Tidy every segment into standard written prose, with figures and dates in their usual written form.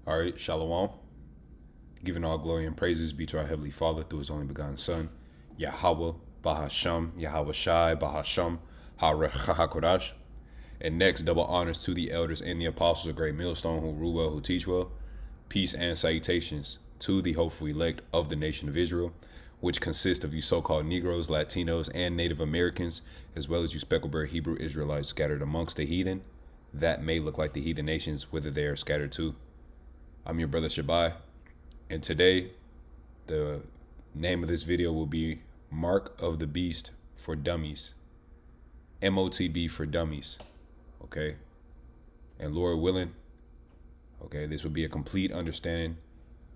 All right, Shalom. Giving all glory and praises be to our Heavenly Father through His only begotten Son, Yahawah, Bahasham, Yahawashi, Bahasham, Rachaa, Qadash. And next, double honors to the elders and the apostles of Great Millstone who rule well, who teach well. Peace and salutations to the hopeful elect of the nation of Israel, which consists of you so-called Negroes, Latinos, and Native Americans, as well as you speckled-beard Hebrew Israelites scattered amongst the heathen that may look like the heathen nations, whither they are scattered to. I'm your brother Shabai, and today the name of this video will be Mark of the Beast for Dummies. Motb for Dummies. Okay? And Lord willing, okay, this will be a complete understanding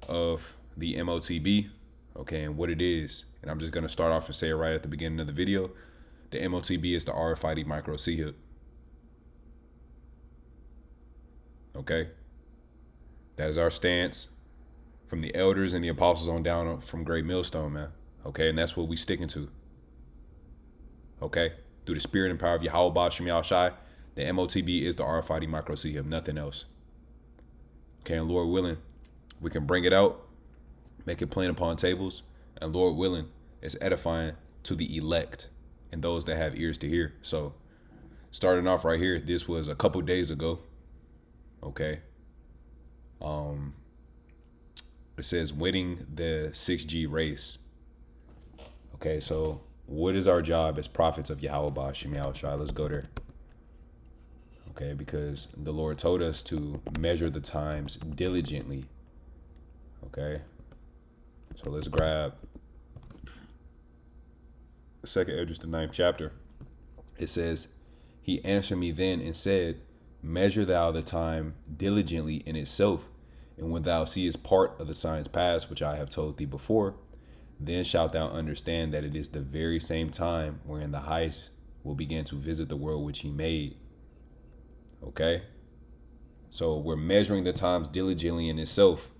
of the Motb, okay, and what it is. And I'm just going to start off and say it right at the beginning of the video. The Motb is the RFID micro C-hip. Okay? That is our stance from the elders and the apostles on down from Great Millstone, man. Okay, and that's what we sticking to. Okay? Through the spirit and power of Yahawah, Bahasham, Yahawashi, the Motb is the RFID micro C-hip, nothing else. Okay, and Lord willing, we can bring it out, make it plain upon tables, and Lord willing, it's edifying to the elect and those that have ears to hear. So, starting off right here, this was a couple days ago. Okay. It says winning the 6G race. Okay, so what is our job as prophets of Yahawah, Bahasham, Yahawashi? Let's go there. Okay, because the Lord told us to measure the times diligently. Okay, so let's grab the second Esdras, the 9th chapter. It says, he answered me then and said, measure thou the time diligently in itself, and when thou seest part of the signs past, which I have told thee before, then shalt thou understand that it is the very same time wherein the highest will begin to visit the world which he made. Okay? So we're measuring the times diligently in itself.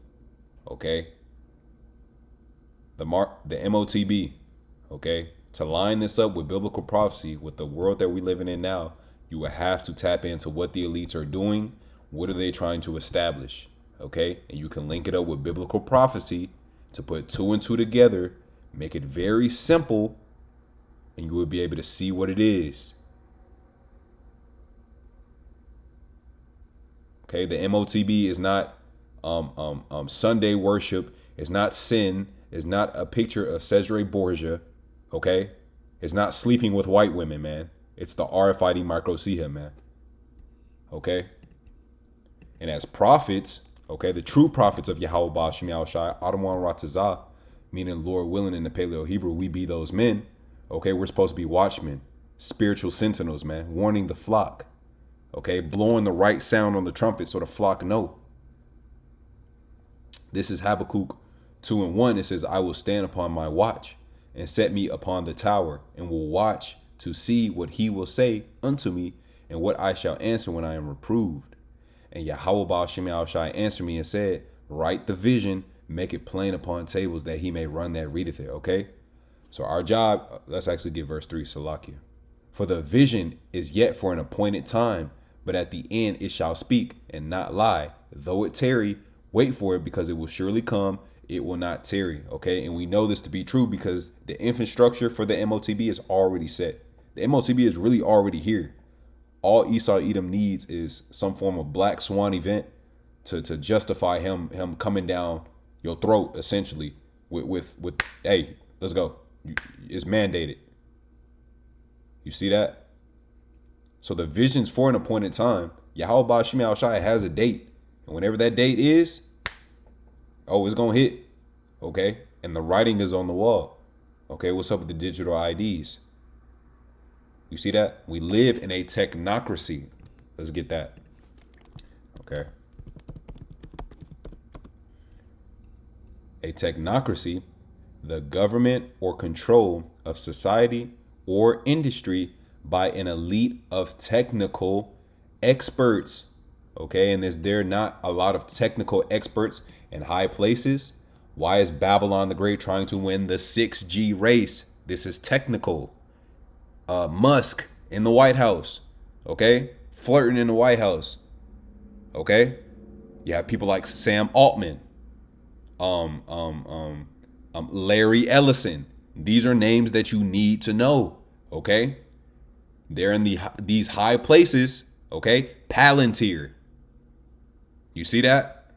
Okay? The Motb, okay? To line this up with biblical prophecy, with the world that we're living in now, you will have to tap into what the elites are doing. What are they trying to establish? Okay? And you can link it up with biblical prophecy to put two and two together, make it very simple, and you will be able to see what it is. Okay? The Motb is not Sunday worship. It's not sin. It's not a picture of Cesare Borgia. Okay? It's not sleeping with white women, man. It's the RFID micro C-hip, man. Okay? And as prophets, okay, the true prophets of Yahawah, Bahasham, Yahawashi, Adamwan, Rachaa, meaning Lord willing in the Paleo Hebrew, we be those men. Okay, we're supposed to be watchmen, spiritual sentinels, man, warning the flock. Okay, blowing the right sound on the trumpet so the flock know. This is Habakkuk 2:1. It says, I will stand upon my watch and set me upon the tower and will watch to see what he will say unto me and what I shall answer when I am reproved. And Yahawah, Bahasham, Yahawashi answered me and said, write the vision, make it plain upon tables that he may run that readeth it. Okay? So our job, let's actually get verse 3, Salakia. For the vision is yet for an appointed time, but at the end it shall speak and not lie. Though it tarry, wait for it, because it will surely come. It will not tarry. Okay? And we know this to be true because the infrastructure for the Motb is already set. The Motb is really already here. All Esau Edom needs is some form of black swan event to justify him coming down your throat, essentially, with hey, let's go. It's mandated. You see that? So the vision's for an appointed time. Yahawah, Bahasham, Yahawashi has a date. And whenever that date is, oh, it's going to hit. Okay? And the writing is on the wall. Okay, what's up with the digital IDs? You see that? We live in a technocracy. Let's get that. Okay. A technocracy, the government or control of society or industry by an elite of technical experts. Okay, and there are not a lot of technical experts in high places. Why is Babylon the Great trying to win the 6G race? This is technical. Musk in the White House, okay? Flirting in the White House, okay? You have people like Sam Altman, Larry Ellison. These are names that you need to know. Okay, they're in these high places. Okay, Palantir. You see that?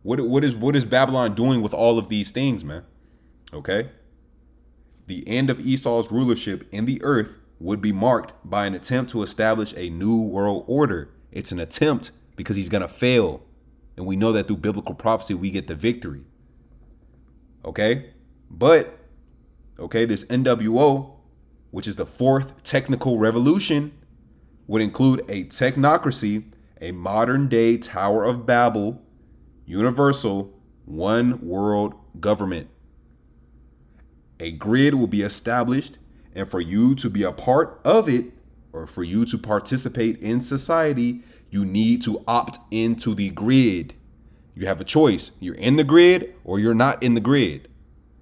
What is Babylon doing with all of these things, man? Okay. The end of Esau's rulership in the earth would be marked by an attempt to establish a new world order. It's an attempt because he's going to fail. And we know that through biblical prophecy, we get the victory. Okay? But, okay, this NWO, which is the fourth technical revolution, would include a technocracy, a modern day Tower of Babel, universal, one world government. A grid will be established, and for you to be a part of it, or for you to participate in society, you need to opt into the grid. You have a choice. You're in the grid or you're not in the grid.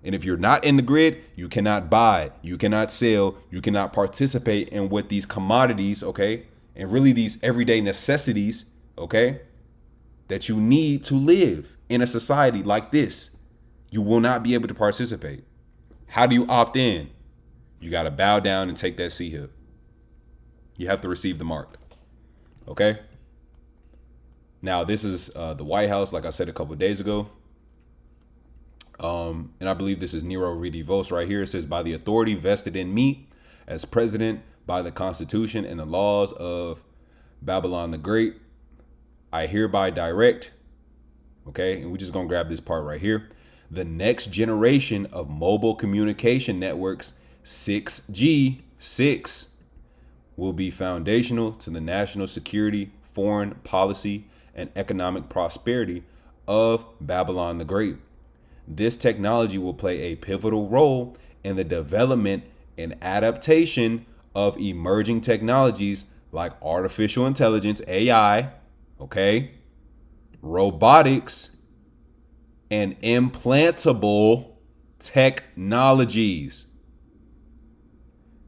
And if you're not in the grid, you cannot buy, you cannot sell, you cannot participate in what these commodities, okay, and really these everyday necessities, okay, that you need to live in a society like this. You will not be able to participate. How do you opt in? You got to bow down and take that C-hip. You have to receive the mark. Okay? Now, this is the White House, like I said a couple of days ago. And I believe this is Nero Redivos right here. It says, by the authority vested in me as president by the Constitution and the laws of Babylon the Great, I hereby direct, okay, and we're just going to grab this part right here, the next generation of mobile communication networks, 6G, 6, will be foundational to the national security, foreign policy, and economic prosperity of Babylon the Great. This technology will play a pivotal role in the development and adaptation of emerging technologies like artificial intelligence, AI, okay, robotics, and implantable technologies.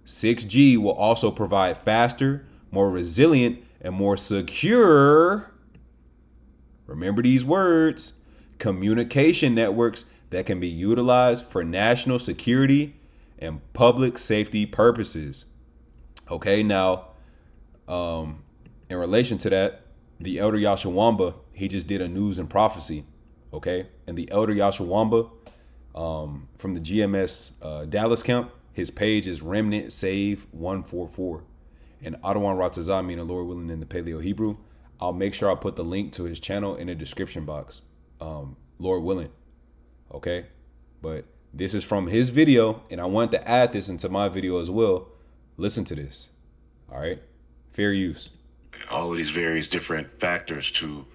6G will also provide faster, more resilient, and more secure, remember these words, communication networks that can be utilized for national security and public safety purposes. Okay, now, in relation to that, the Elder Yahawah, he just did a news and prophecy. Okay, and the Elder Yahawah from the GMS Dallas camp, his page is Remnant Save 144. And Adawan Rachaa, meaning Lord willing in the Paleo Hebrew. I'll make sure I put the link to his channel in the description box. Lord willing. Okay, but this is from his video, and I want to add this into my video as well. Listen to this. All right, fair use. All of these various different factors to,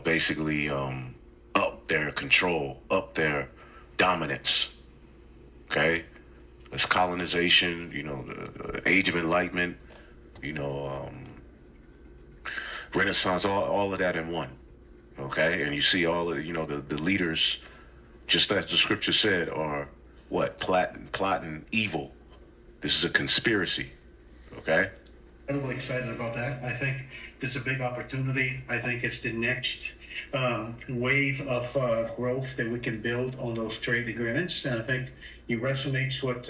basically up their control, up their dominance. Okay, this colonization, the Age of Enlightenment, Renaissance, all of that in one. Okay, and you see all of the leaders, just as the scripture said, are what? Plotting evil. This is a conspiracy. Okay. I'm really excited about that. I think it's a big opportunity. I think it's the next wave of growth that we can build on those trade agreements. And I think it resonates what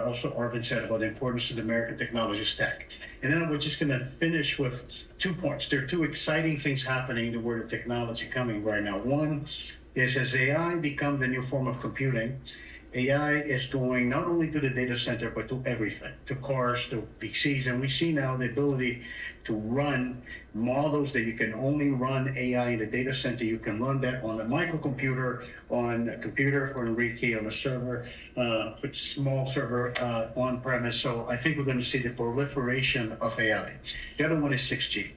also Arvin said about the importance of the American technology stack. And then we're just going to finish with 2 points. There are 2 exciting things happening in the world of technology coming right now. One is as AI becomes the new form of computing, AI is going not only to the data center, but to everything, to cars, to PCs. And we see now the ability to run models that you can only run AI in the data center. You can run that on a microcomputer, on a computer for Enrique, on a server, with small server on premise. So I think we're going to see the proliferation of AI. The other one is 6G.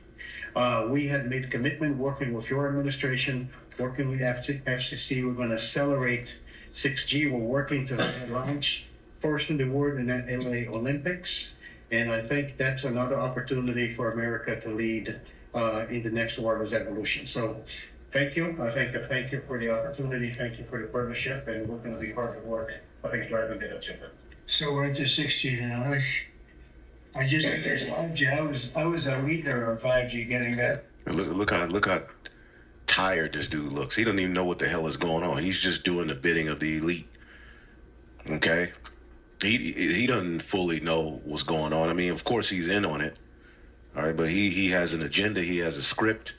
We had made a commitment working with your administration, working with FCC. We're going to accelerate 6G. We're working to launch first in the world in the LA Olympics. And I think that's another opportunity for America to lead in the next wireless evolution. So thank you. Thank you for the opportunity. Thank you for the partnership. And we're going to be part of the work, I think, driving that agenda. So we're into 6G now. I just finished 5G. I was a leader on 5G getting that. And look how tired this dude looks. He doesn't even know what the hell is going on. He's just doing the bidding of the elite. Okay? He doesn't fully know what's going on. I mean, of course he's in on it. All right, but he has an agenda. He has a script.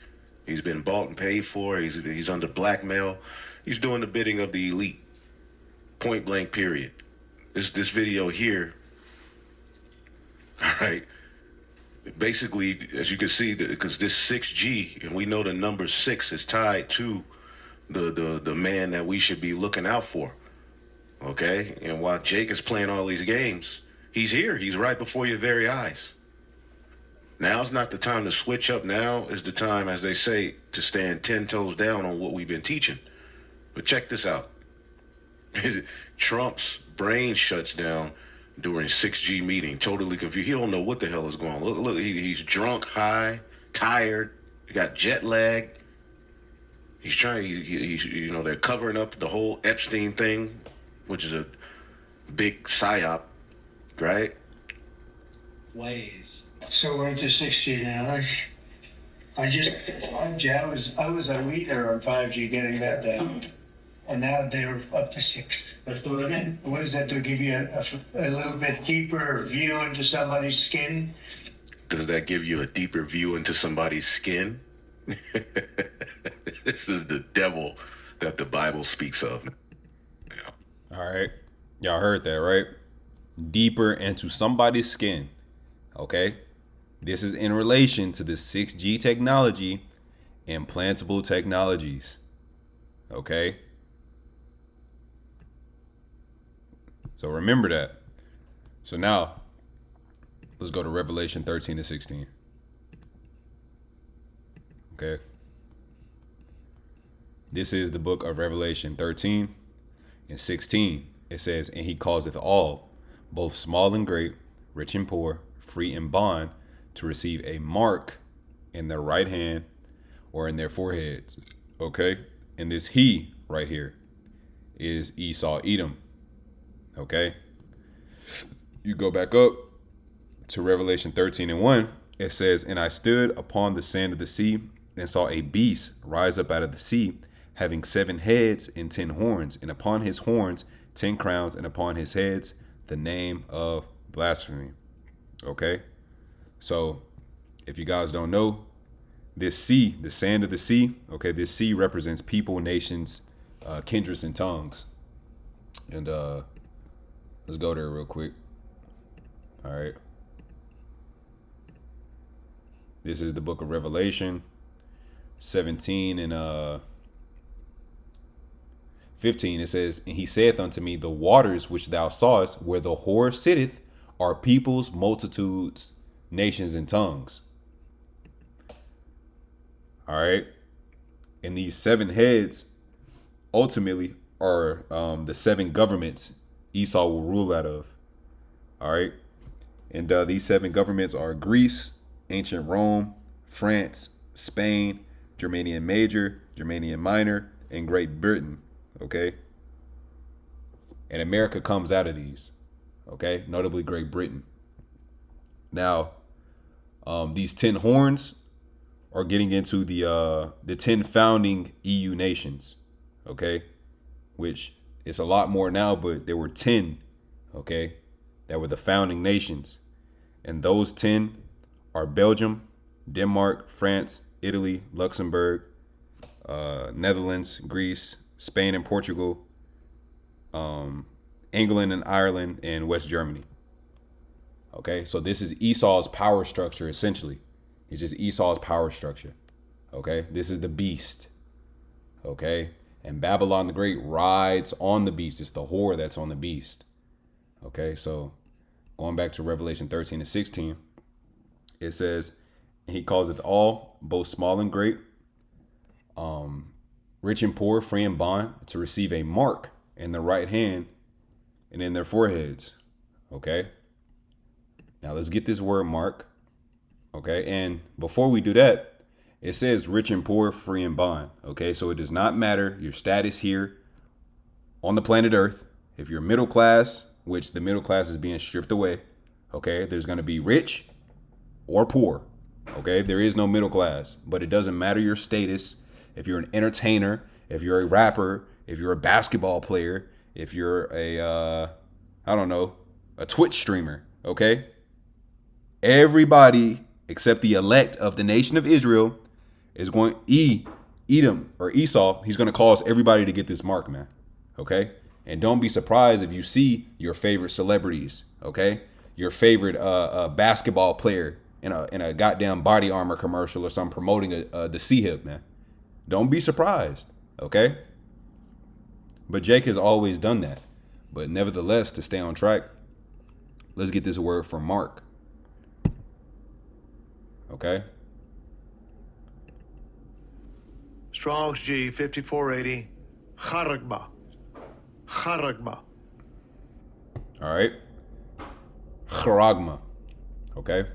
He's been bought and paid for. He's under blackmail. He's doing the bidding of the elite. Point blank, period. This video here, all right, basically, as you can see, because this 6G, and we know the number 6 is tied to the man that we should be looking out for. Okay? And while Jake is playing all these games, he's here. He's right before your very eyes. Now's not the time to switch up. Now is the time, as they say, to stand 10 toes down on what we've been teaching. But check this out. Trump's brain shuts down during 6G meeting, totally confused. He don't know what the hell is going on. Look, he's drunk, high, tired, he got jet lag. He's trying, you know, they're covering up the whole Epstein thing, which is a big psyop, right? Ways. So we're into 6G now. I was a leader on 5G getting that down. And now they're up to 6. Let's do it again. What does that do? Give you a little bit deeper view into somebody's skin? Does that give you a deeper view into somebody's skin? This is the devil that the Bible speaks of. All right. Y'all heard that, right? Deeper into somebody's skin. Okay? This is in relation to the 6G technology, implantable technologies. Okay? So remember that. So now, let's go to Revelation 13 and 16. Okay? This is the book of Revelation 13 and 16. It says, and he causeth all, both small and great, rich and poor, free and bond, to receive a mark in their right hand or in their foreheads. Okay? And this he right here is Esau, Edom. Okay? You go back up to Revelation 13 and 1. It says, and I stood upon the sand of the sea and saw a beast rise up out of the sea, having 7 heads and 10 horns, and upon his horns 10 crowns, and upon his heads the name of blasphemy. Okay? So, if you guys don't know, this sea, the sand of the sea, okay, this sea represents people, nations, kindreds, and tongues. And let's go there real quick. All right. This is the book of Revelation 17 and 15. It says, and he saith unto me, the waters which thou sawest, where the whore sitteth, are peoples, multitudes, nations, and tongues. All right. And these 7 heads ultimately are the 7 governments Esau will rule out of. All right. And these 7 governments are Greece, ancient Rome, France, Spain, Germanian Major, Germanian Minor, and Great Britain. Okay. And America comes out of these. Okay. Notably Great Britain. Now, these 10 horns are getting into the 10 founding EU nations. Okay. Which it's a lot more now, but there were 10. Okay. That were the founding nations. And those 10 are Belgium, Denmark, France, Italy, Luxembourg, Netherlands, Greece, Spain and Portugal, England and Ireland, and West Germany. Okay, so this is Esau's power structure, essentially. It's just Esau's power structure. Okay, this is the beast. Okay, and Babylon the Great rides on the beast. It's the whore that's on the beast. Okay, so going back to Revelation 13 and 16, it says, and he causeth all, both small and great, rich and poor, free and bond, to receive a mark in the right hand and in their foreheads. Okay. Now let's get this word mark. Okay. And before we do that, it says rich and poor, free and bond. Okay. So it does not matter your status here on the planet Earth. If you're middle class, which the middle class is being stripped away. Okay. There's going to be rich or poor. Okay. There is no middle class, but it doesn't matter your status. if you're an entertainer, if you're a rapper, if you're a basketball player, if you're a a Twitch streamer, okay? Everybody except the elect of the nation of Israel is going Edom or Esau. He's going to cause everybody to get this mark, man. Okay? And don't be surprised if you see your favorite celebrities, okay? Your favorite basketball player in a goddamn body armor commercial or something promoting the C-hip, man. Don't be surprised, okay? But Jake has always done that. But nevertheless, to stay on track, let's get this word from Mark. Okay? Strong's G 5480. Charagma. Charagma. All right? Charagma. Okay?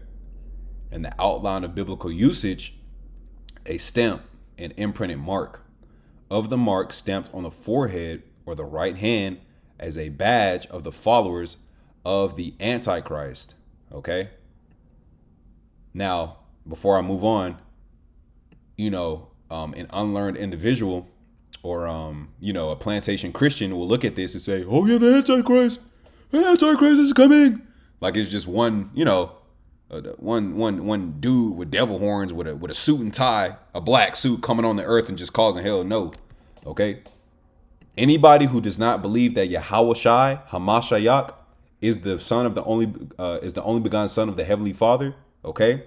In the outline of biblical usage, a stamp, an imprinted mark. Of the mark stamped on the forehead or the right hand as a badge of the followers of the Antichrist. Okay? Now, before I move on, an unlearned individual or, a plantation Christian will look at this and say, oh yeah, the Antichrist is coming. Like it's just one dude with devil horns with a suit and tie, a black suit coming on the earth and just causing hell. No. Okay. Anybody who does not believe that Yahawashi, Hamashayak, is the only begotten son of the Heavenly Father, okay,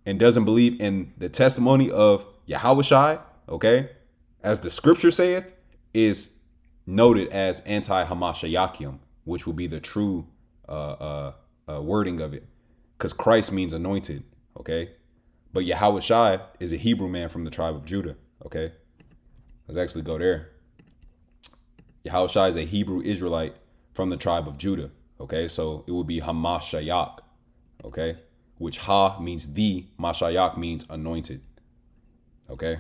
and doesn't believe in the testimony of Yahawashi, okay, as the scripture saith, is noted as anti-Hamashayakim, which will be the true wording of it, because Christ means anointed, okay, but Yahawashi is a Hebrew man from the tribe of Judah, okay. Let's actually go there. Yahawashi is a Hebrew Israelite from the tribe of Judah. Okay, so it would be Hamashayak. Okay, which Ha means the, Mashayak means anointed. Okay.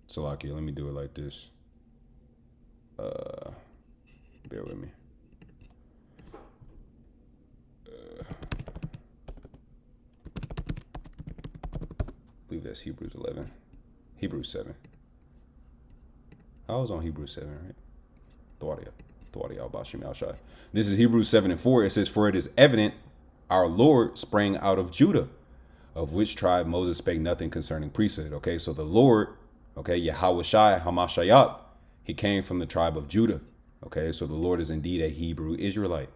Salakia, let me do it like this. Bear with me. I believe that's Hebrews 11. Hebrews 7. I was on Hebrews 7, right? Bahasham. This is Hebrews 7:4. It says, for it is evident our Lord sprang out of Judah, of which tribe Moses spake nothing concerning priesthood. Okay, so the Lord, okay, Yahawashi, Hamashayak, he came from the tribe of Judah. Okay, so the Lord is indeed a Hebrew Israelite.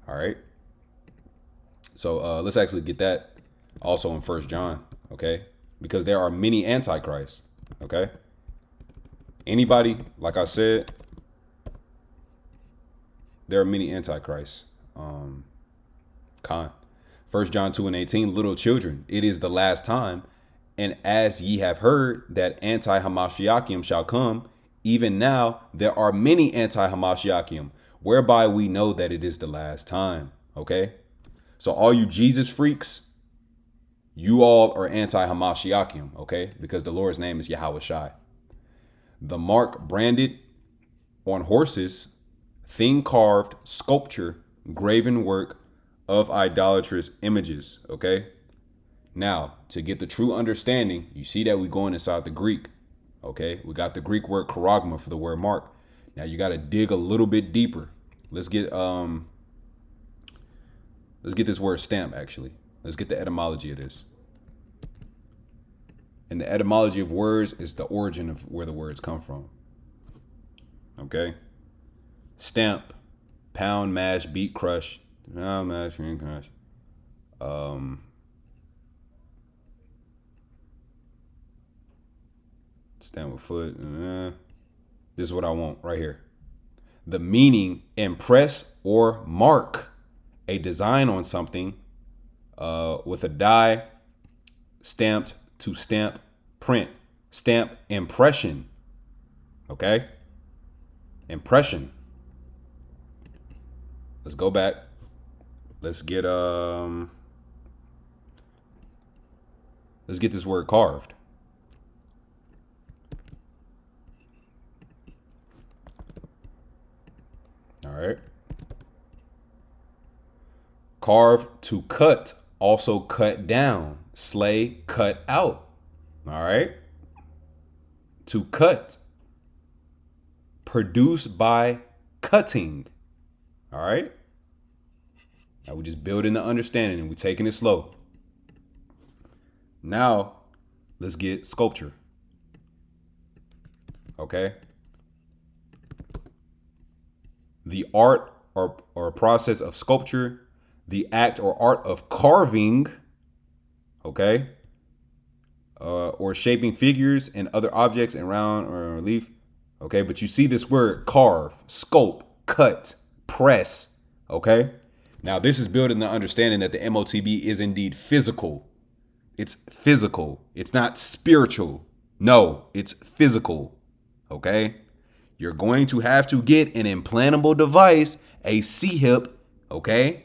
All right. So let's actually get that also in 1 John. Okay, because there are many antichrists. Okay, anybody, like I said, there are many antichrists. 1 John 2:18, little children, it is the last time, and as ye have heard that anti-Hamashiachim shall come, even now there are many anti-Hamashiachim, whereby we know that it is the last time. Okay, so all you Jesus freaks, you all are anti-Hamashiachim, okay? Because the Lord's name is Yahawashi. The mark branded on horses, thing carved, sculpture, graven work of idolatrous images, okay? Now, to get the true understanding, you see that we're going inside the Greek, okay? We got the Greek word charagma for the word mark. Now, you got to dig a little bit deeper. Let's get this word stamp, actually. Let's get the etymology of this. And the etymology of words is the origin of where the words come from. Okay? Stamp, pound, mash, beat, crush. Pound, mash, crush. Stamp with foot. This is what I want right here. The meaning, impress or mark a design on something with a die, stamped, to stamp, print, stamp, impression. Okay? Impression. Let's go back. Let's get this word carved. All right. Carve, to cut Also cut down, slay, cut out. All right. To cut. Produce by cutting. All right. Now we just building the understanding and we're taking it slow. Now let's get sculpture. Okay. The art or process of sculpture, the act or art of carving, okay, or shaping figures and other objects in round or relief, okay. But you see this word carve, sculpt, cut, press, okay. Now this is building the understanding that the Motb is indeed physical. It's physical. It's not spiritual. No, it's physical, okay. You're going to have to get an implantable device, a C-hip, okay?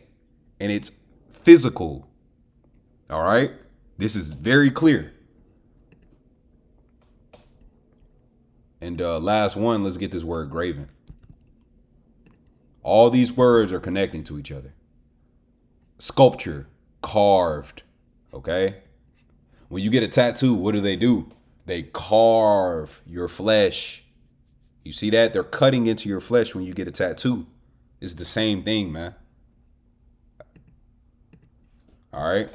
And it's physical. All right? This is very clear. And last one, let's get this word graven. All these words are connecting to each other. Sculpture, carved, okay? When you get a tattoo, what do? They carve your flesh. You see that? They're cutting into your flesh when you get a tattoo. It's the same thing, man. All right.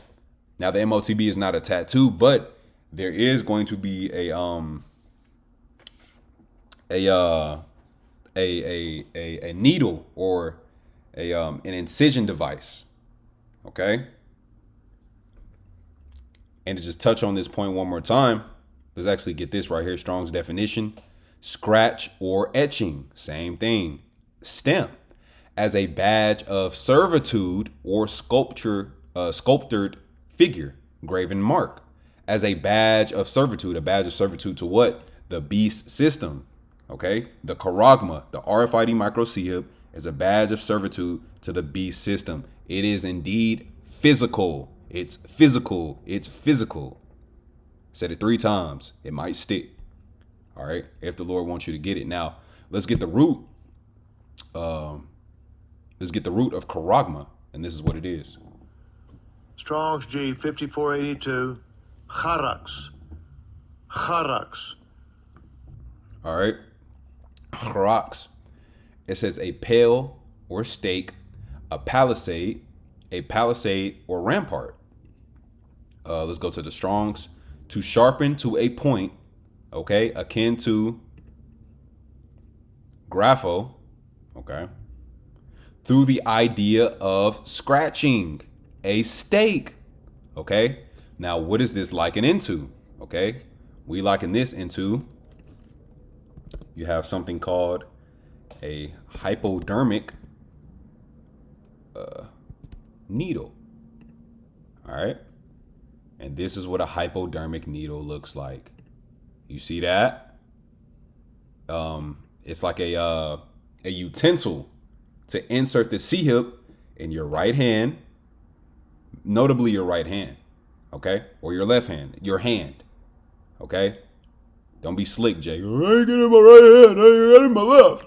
Now the Motb is not a tattoo, but there is going to be a needle or an incision device. Okay. And to just touch on this point one more time, let's actually get this right here. Strong's definition. Scratch or etching, same thing. Stamp, as a badge of servitude or sculptured figure, graven mark. As a badge of servitude to what? The beast system, okay? The charagma, the RFID micro C-hip, is a badge of servitude to the beast system. It is indeed physical. It's physical. It's physical. Said it 3 times. It might stick. All right, if the Lord wants you to get it. Now, let's get the root. Let's get the root of charagma, and this is what it is. Strong's G 5482. Charax. All right, charax. It says a pale or stake, a palisade or rampart. Let's go to the Strong's. To sharpen to a point. Okay, akin to grapho, okay, through the idea of scratching a stake, okay. Now, what is this likened into? Okay, we liken this into, you have something called a hypodermic needle, all right, and this is what a hypodermic needle looks like. You see that? It's like a utensil to insert the C-hip in your right hand, notably your right hand, okay? Or your left hand, your hand, okay? Don't be slick, Jay. I ain't got it in my right hand, I ain't got it in my left.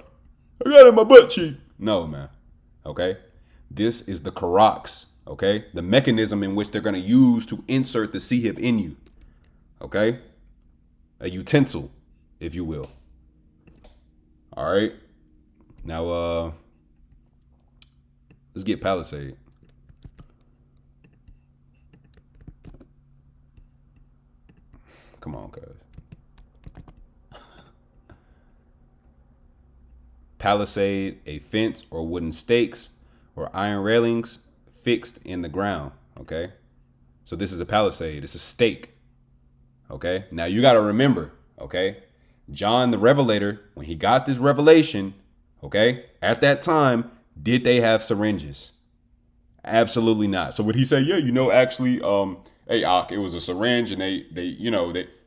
I got it in my butt cheek. No, man, okay? This is the charax, okay? The mechanism in which they're going to use to insert the C-hip in you, okay? A utensil, if you will. All right. Now, let's get palisade. Come on, guys. Palisade, a fence or wooden stakes or iron railings fixed in the ground. Okay. So this is a palisade. It's a stake. Okay, now you got to remember, okay, John the Revelator, when he got this revelation, okay, at that time, did they have syringes? Absolutely not. So would he say, yeah, actually, hey, it was a syringe and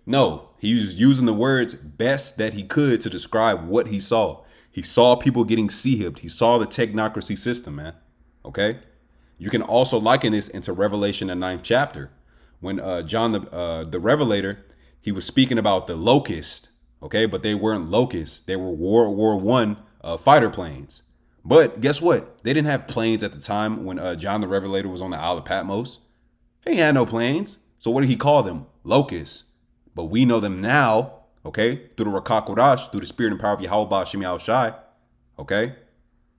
no, he was using the words best that he could to describe what he saw. He saw people getting C-hipped. He saw the technocracy system, man. Okay. You can also liken this into Revelation, the 9th chapter. When John the Revelator, he was speaking about the locust, okay, but they weren't locusts. They were World War I fighter planes. But guess what? They didn't have planes at the time when John the Revelator was on the Isle of Patmos. He ain't had no planes. So what did he call them? Locusts. But we know them now, okay, through the Rachaa Qadash, through the spirit and power of Yahawah, Bahasham, Yahawashi, okay,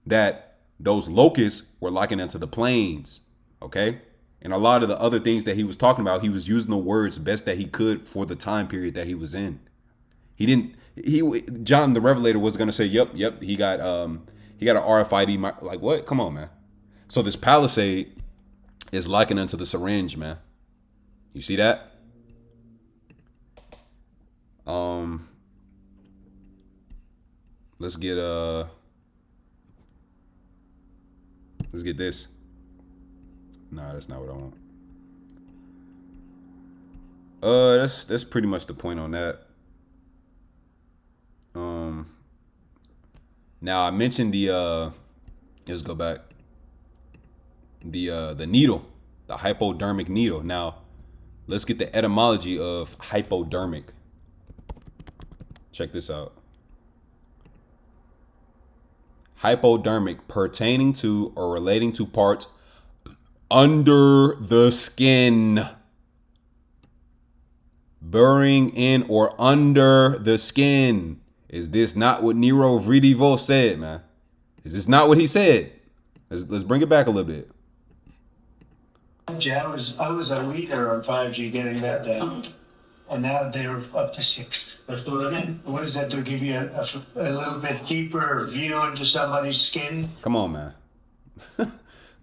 that those locusts were likened unto the planes, okay? And a lot of the other things that he was talking about, he was using the words best that he could for the time period that he was in. John the Revelator was gonna say, yep, he got an RFID, like what? Come on, man. So this palisade is likened unto the syringe, man. You see that? Let's get this. Nah, that's not what I want. That's pretty much the point on that. Now I mentioned let's go back. The needle, the hypodermic needle. Now, let's get the etymology of hypodermic. Check this out. Hypodermic, pertaining to or relating to parts under the skin. Burrowing in or under the skin. Is this not what Nero Vridivo said, man? Is this not what he said? Let's bring it back a little bit. I was a leader on 5G getting that down. And now they're up to 6. Let's do it again. What does that do? Give you a little bit deeper view into somebody's skin? Come on, man.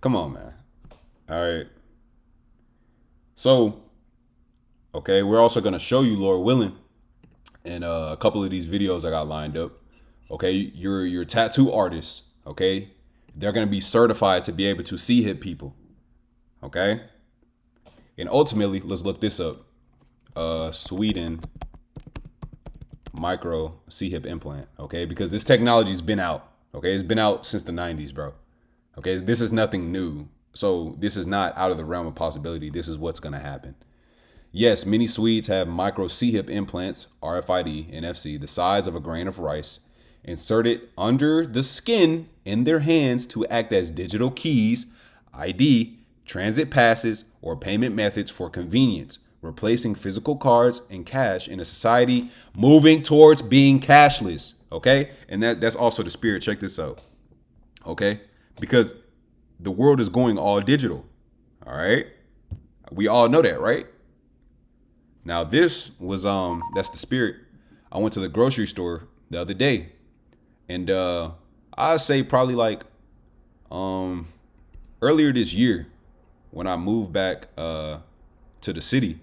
Come on, man. All right. So, okay, we're also going to show you, Lord willing, in a couple of these videos I got lined up. Okay, your tattoo artists, okay? They're going to be certified to be able to see hip people. Okay? And ultimately, let's look this up. Sweden micro C-hip implant, okay? Because this technology's been out, okay? It's been out since the 90s, bro. Okay, this is nothing new. So this is not out of the realm of possibility. This is what's going to happen. Yes, many Swedes have micro C-hip implants, RFID, NFC, the size of a grain of rice, inserted under the skin in their hands to act as digital keys, ID, transit passes, or payment methods for convenience, replacing physical cards and cash in a society moving towards being cashless. Okay? And that's also the spirit. Check this out. Okay? Because the world is going all digital. All right? We all know that, right? Now this was that's the spirit. I went to the grocery store the other day, and I'd say probably like earlier this year when I moved back to the city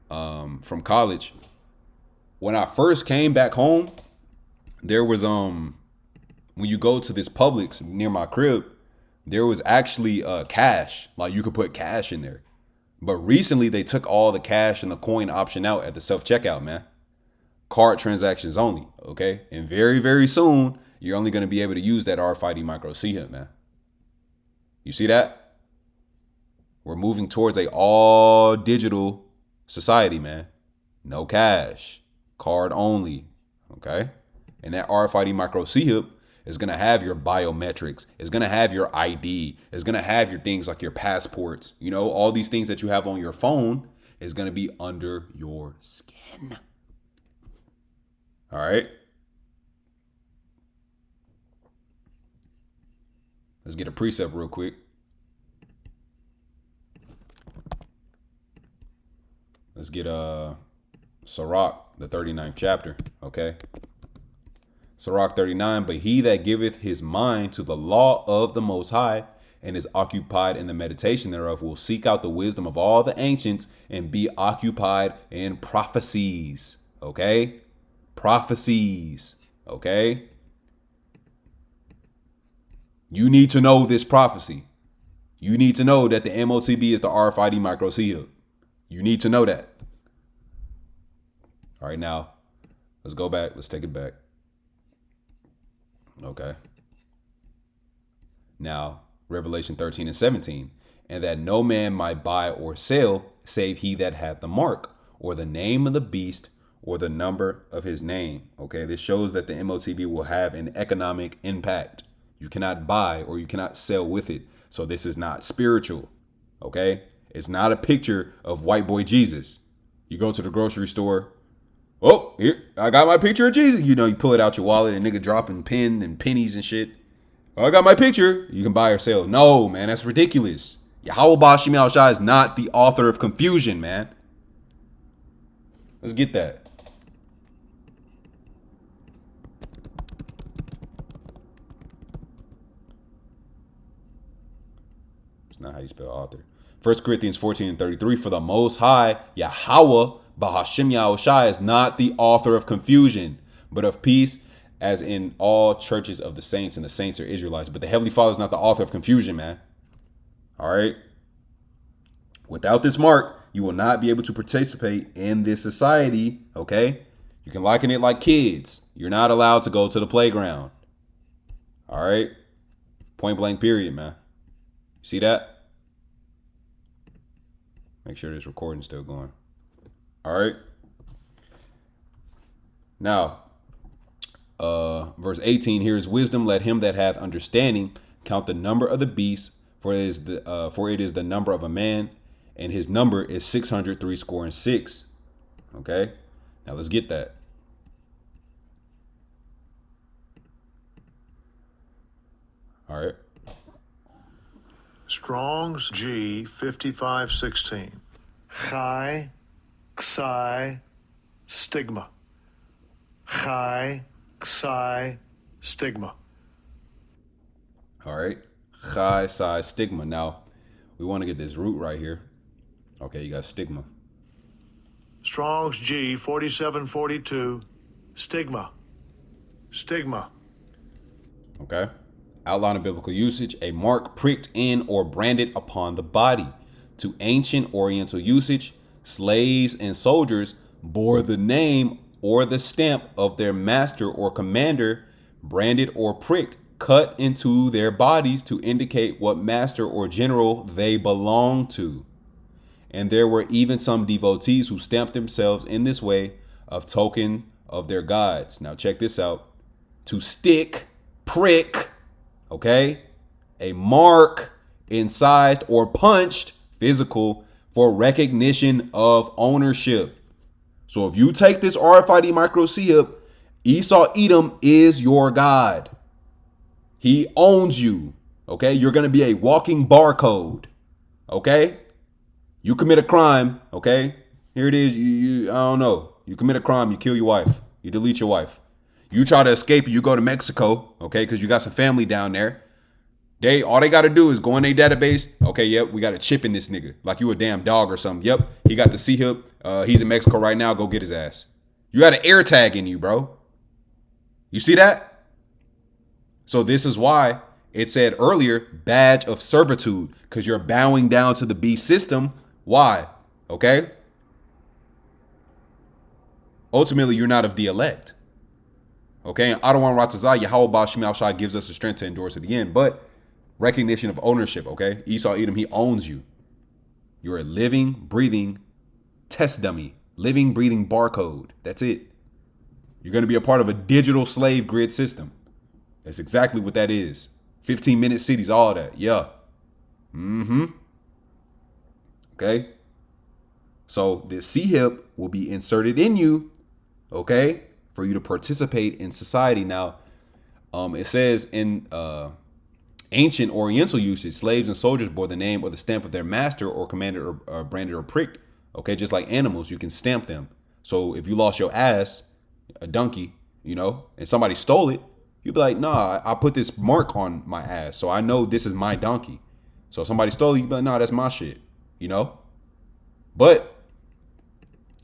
from college. When I first came back home, there was when you go to this Publix near my crib, there was actually cash. Like you could put cash in there. But recently they took all the cash and the coin option out at the self-checkout, man. Card transactions only, okay? And very, very soon, you're only going to be able to use that RFID micro C-hip, man. You see that? We're moving towards a all digital society, man. No cash, card only, okay? And that RFID micro C-hip is going to have your biometrics. It's going to have your ID. It's going to have your things like your passports. You know, all these things that you have on your phone is going to be under your skin. All right. Let's get a precept real quick. Let's get Sirach, the 39th chapter, okay? Sirach 39, but he that giveth his mind to the law of the Most High and is occupied in the meditation thereof will seek out the wisdom of all the ancients and be occupied in prophecies, okay? Prophecies, okay? You need to know this prophecy. You need to know that the Motb is the RFID micro C-hip. You need to know that. All right, now, let's go back. Let's take it back. Okay. Now, Revelation 13 and 17. And that no man might buy or sell, save he that hath the mark, or the name of the beast, or the number of his name. Okay, this shows that the Motb will have an economic impact. You cannot buy or you cannot sell with it. So this is not spiritual. Okay. It's not a picture of white boy Jesus. You go to the grocery store. Oh, here, I got my picture of Jesus. You know, you pull it out your wallet and nigga dropping pen and pennies and shit. Oh, I got my picture. You can buy or sell. No, man, that's ridiculous. Yahawah is not the author of confusion, man. Let's get that. It's not how you spell author. 1 Corinthians 14:33, for the Most High, Yahawah, Bahasham Yahawashi, is not the author of confusion, but of peace, as in all churches of the saints, and the saints are Israelites. But the Heavenly Father is not the author of confusion, man. All right? Without this mark, you will not be able to participate in this society, okay? You can liken it like kids. You're not allowed to go to the playground. All right? Point blank period, man. See that? Make sure this recording's still going. All right. Now, verse 18, here is wisdom. Let him that hath understanding count the number of the beasts, for it is the number of a man, and his number is 666. Okay. Now let's get that. All right. Strong's G 5516. Chai, Ksai, stigma. Chai, Ksai, stigma. All right. Chai, Psi, stigma. Now, we want to get this root right here. Okay, you got stigma. Strong's G 4742. Stigma. Stigma. Okay. Outline of biblical usage, a mark pricked in or branded upon the body. To ancient Oriental usage, slaves and soldiers bore the name or the stamp of their master or commander, branded or pricked, cut into their bodies to indicate what master or general they belonged to. And there were even some devotees who stamped themselves in this way of token of their gods. Now check this out. To stick, prick, okay, a mark incised or punched, physical, for recognition of ownership. So if you take this RFID microchip, Esau Edom is your God. He owns you. Okay, you're going to be a walking barcode. Okay, you commit a crime. Okay, here it is. I don't know. You commit a crime. You kill your wife. You delete your wife. You try to escape and you go to Mexico. Okay, because you got some family down there. All they got to do is go in their database. Okay, yep, we got a chip in this nigga. Like you a damn dog or something. Yep, he got the C-hip. He's in Mexico right now. Go get his ass. You got an air tag in you, bro. You see that? So this is why it said earlier, badge of servitude, because you're bowing down to the beast system. Why? Okay. Ultimately, you're not of the elect. Okay. And Adawan Ratazah, Yahawah Bahasham gives us the strength to endure to the end, but recognition of ownership. Okay. Esau Edom, he owns you. You're a living, breathing test dummy, living, breathing barcode. That's it. You're going to be a part of a digital slave grid system. That's exactly what that is. 15-minute cities, all that. Yeah. Okay. So this C-hip will be inserted in you, okay, for you to participate in society. Now, it says in ancient Oriental usage, slaves and soldiers bore the name or the stamp of their master or commander or branded or pricked. Okay, just like animals, you can stamp them. So if you lost your ass, a donkey, and somebody stole it, you'd be like, nah, I put this mark on my ass, so I know this is my donkey. So if somebody stole it, you'd be like, nah, that's my shit, But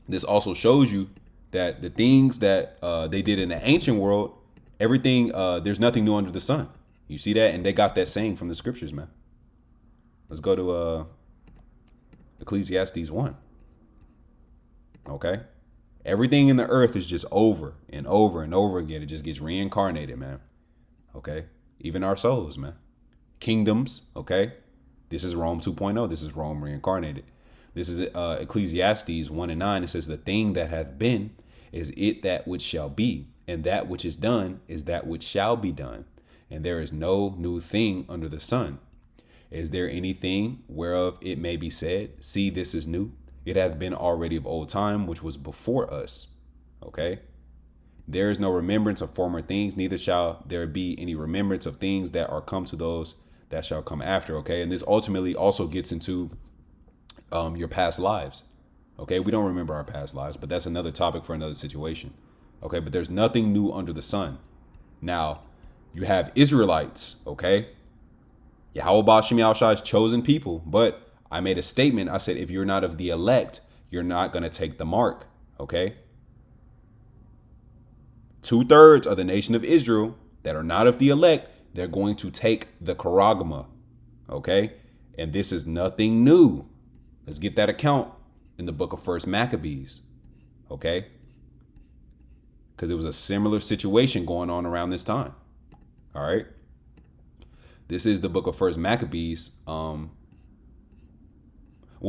this also shows you that the things that they did in the ancient world, everything, there's nothing new under the sun. You see that? And they got that saying from the scriptures, man. Let's go to Ecclesiastes 1. Okay? Everything in the earth is just over and over and over again. It just gets reincarnated, man. Okay? Even our souls, man. Kingdoms, okay? This is Rome 2.0. This is Rome reincarnated. This is Ecclesiastes 1 and 9. It says, the thing that hath been is it that which shall be, and that which is done is that which shall be done. And there is no new thing under the sun. Is there anything whereof it may be said, see, this is new? It hath been already of old time, which was before us. Okay. There is no remembrance of former things, neither shall there be any remembrance of things that are come to those that shall come after. Okay. And this ultimately also gets into your past lives. Okay. We don't remember our past lives, but that's another topic for another situation. Okay. But there's nothing new under the sun. Now, you have Israelites. Okay. Yahawah's chosen people. But I made a statement. I said, if you're not of the elect, you're not going to take the mark. Okay. 2/3 of the nation of Israel that are not of the elect, they're going to take the charagma. Okay. And this is nothing new. Let's get that account in the book of First Maccabees. Okay. Because it was a similar situation going on around this time. All right. This is the book of First Maccabees. Well,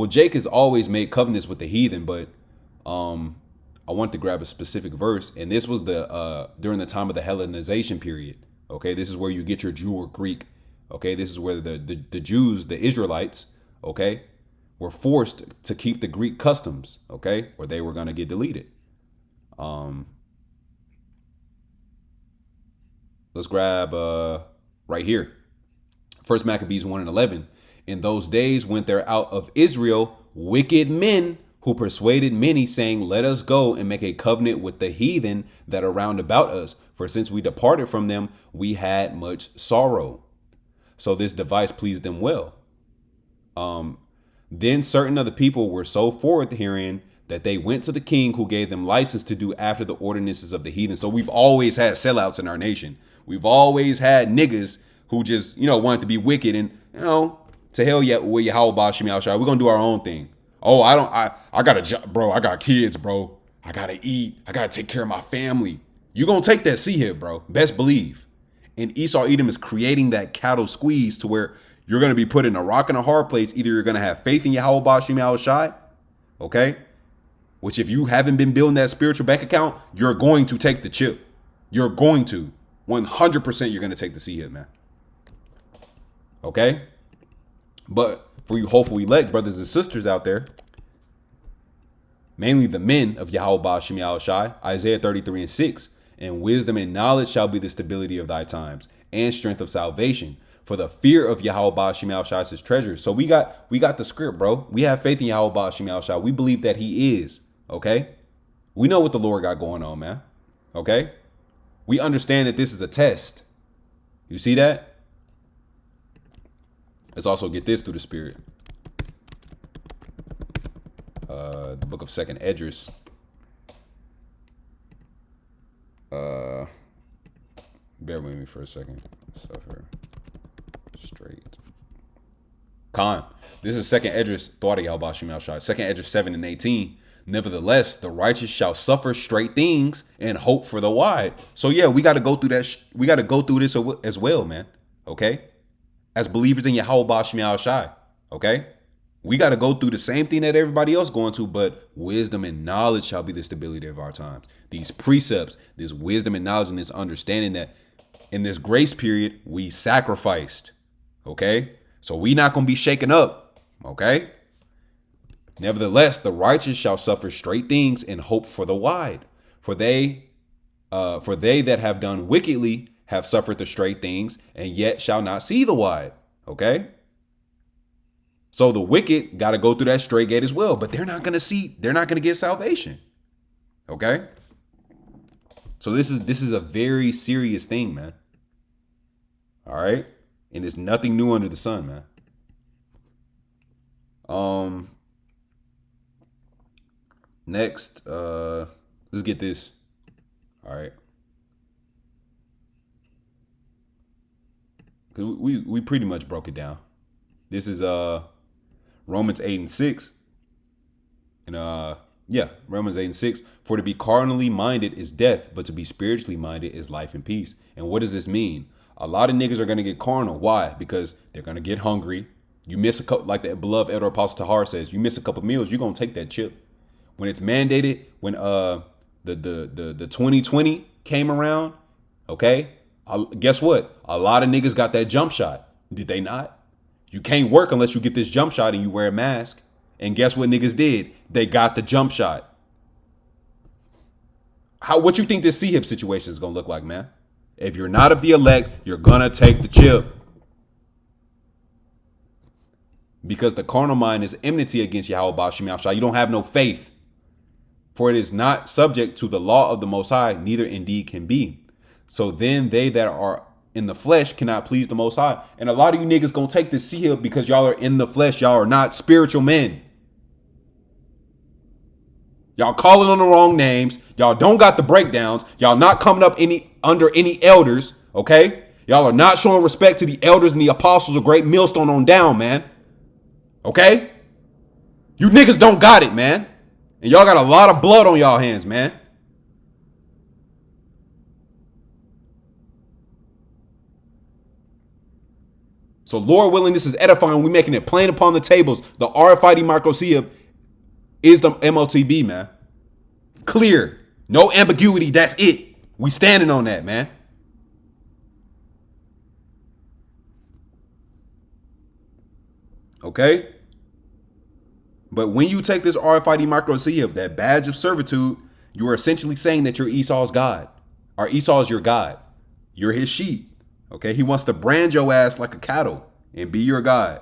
Jake has always made covenants with the heathen, but I want to grab a specific verse, and this was the during the time of the Hellenization period. Okay, this is where you get your Jew or Greek. Okay, this is where the Jews, the Israelites, okay, were forced to keep the Greek customs. Okay, or they were going to get deleted. Let's grab right here. First Maccabees 1:11. In those days went there out of Israel wicked men who persuaded many, saying, let us go and make a covenant with the heathen that are round about us. For since we departed from them, we had much sorrow. So this device pleased them well. Then certain of the people were so forward herein that they went to the king, who gave them license to do after the ordinances of the heathen. So we've always had sellouts in our nation. We've always had niggas who just, wanted to be wicked and, to hell yeah, with Yahawah, Bahasham, we're going to do our own thing. Oh, I got a job, bro. I got kids, bro. I got to eat. I got to take care of my family. You going to take that see here, bro. Best believe. And Esau Edom is creating that cattle squeeze to where you're going to be put in a rock and a hard place. Either you're going to have faith in Yahawah, Bahasham, okay? Which if you haven't been building that spiritual bank account, you're going to take the chip. You're going to. 100% you're going to take the see here, man. Okay? But for you hopeful elect brothers and sisters out there, mainly the men of Yahawah, Bahasham, Isaiah 33:6, and wisdom and knowledge shall be the stability of thy times, and strength of salvation. For the fear of Yahawah, Bahasham, is his treasure. So we got the script, bro. We have faith in Yahawah, Bahasham. We believe that he is. Okay? We know what the Lord got going on, man. Okay? We understand that this is a test. You see that? Let's also get this through the spirit. The book of 2nd Esdras. Bear with me for a second. Suffer straight. Khan. This is 2nd Esdras. Thought of Yahawah, Bahasham. 2nd Esdras 7:18. Nevertheless, the righteous shall suffer straight things and hope for the wide. So yeah, we got to go through that. We got to go through this as well, man. Okay. As believers in Yahawah, Bahasham, okay? We got to go through the same thing that everybody else going to, but wisdom and knowledge shall be the stability of our times. These precepts, this wisdom and knowledge and this understanding that in this grace period, we sacrificed, okay? So we not going to be shaken up, okay? Nevertheless, the righteous shall suffer straight things and hope for the wide. For they that have done wickedly have suffered the straight things, and yet shall not see the wide. Okay? So the wicked got to go through that straight gate as well, but they're not going to get salvation. Okay? So this is a very serious thing, man. All right? And there's nothing new under the sun, man. Next, let's get this. All right. We pretty much broke it down. This is Romans 8:6. And Romans 8:6. For to be carnally minded is death, but to be spiritually minded is life and peace. And what does this mean? A lot of niggas are gonna get carnal. Why? Because they're gonna get hungry. You miss a couple, like the beloved Elder Apostle Tahar says, you miss a couple meals, you're gonna take that chip. When it's mandated, when the 2020 came around, okay, guess what? A lot of niggas got that jump shot. Did they not? You can't work unless you get this jump shot and you wear a mask. And guess what niggas did? They got the jump shot. What you think this C-hip situation is going to look like, man? If you're not of the elect, you're going to take the chip. Because the carnal mind is enmity against Yahawah Bahasham. You don't have no faith. For it is not subject to the law of the Most High, neither indeed can be. So then they that are in the flesh cannot please the Most High. And a lot of you niggas gonna take this C-hip because y'all are in the flesh. Y'all are not spiritual men. Y'all calling on the wrong names. Y'all don't got the breakdowns. Y'all not coming up under any elders, okay? Y'all are not showing respect to the elders and the apostles of Great Millstone on down, man. Okay? You niggas don't got it, man. And y'all got a lot of blood on y'all hands, man. So Lord willing, this is edifying. We making it plain upon the tables. The RFID micro C-hip is the Motb, man. Clear. No ambiguity. That's it. We standing on that, man. Okay? But when you take this RFID micro C-hip, that badge of servitude, you are essentially saying that you're Esau's God. Or Esau is your God. You're his sheep. Okay? He wants to brand your ass like a cattle and be your God.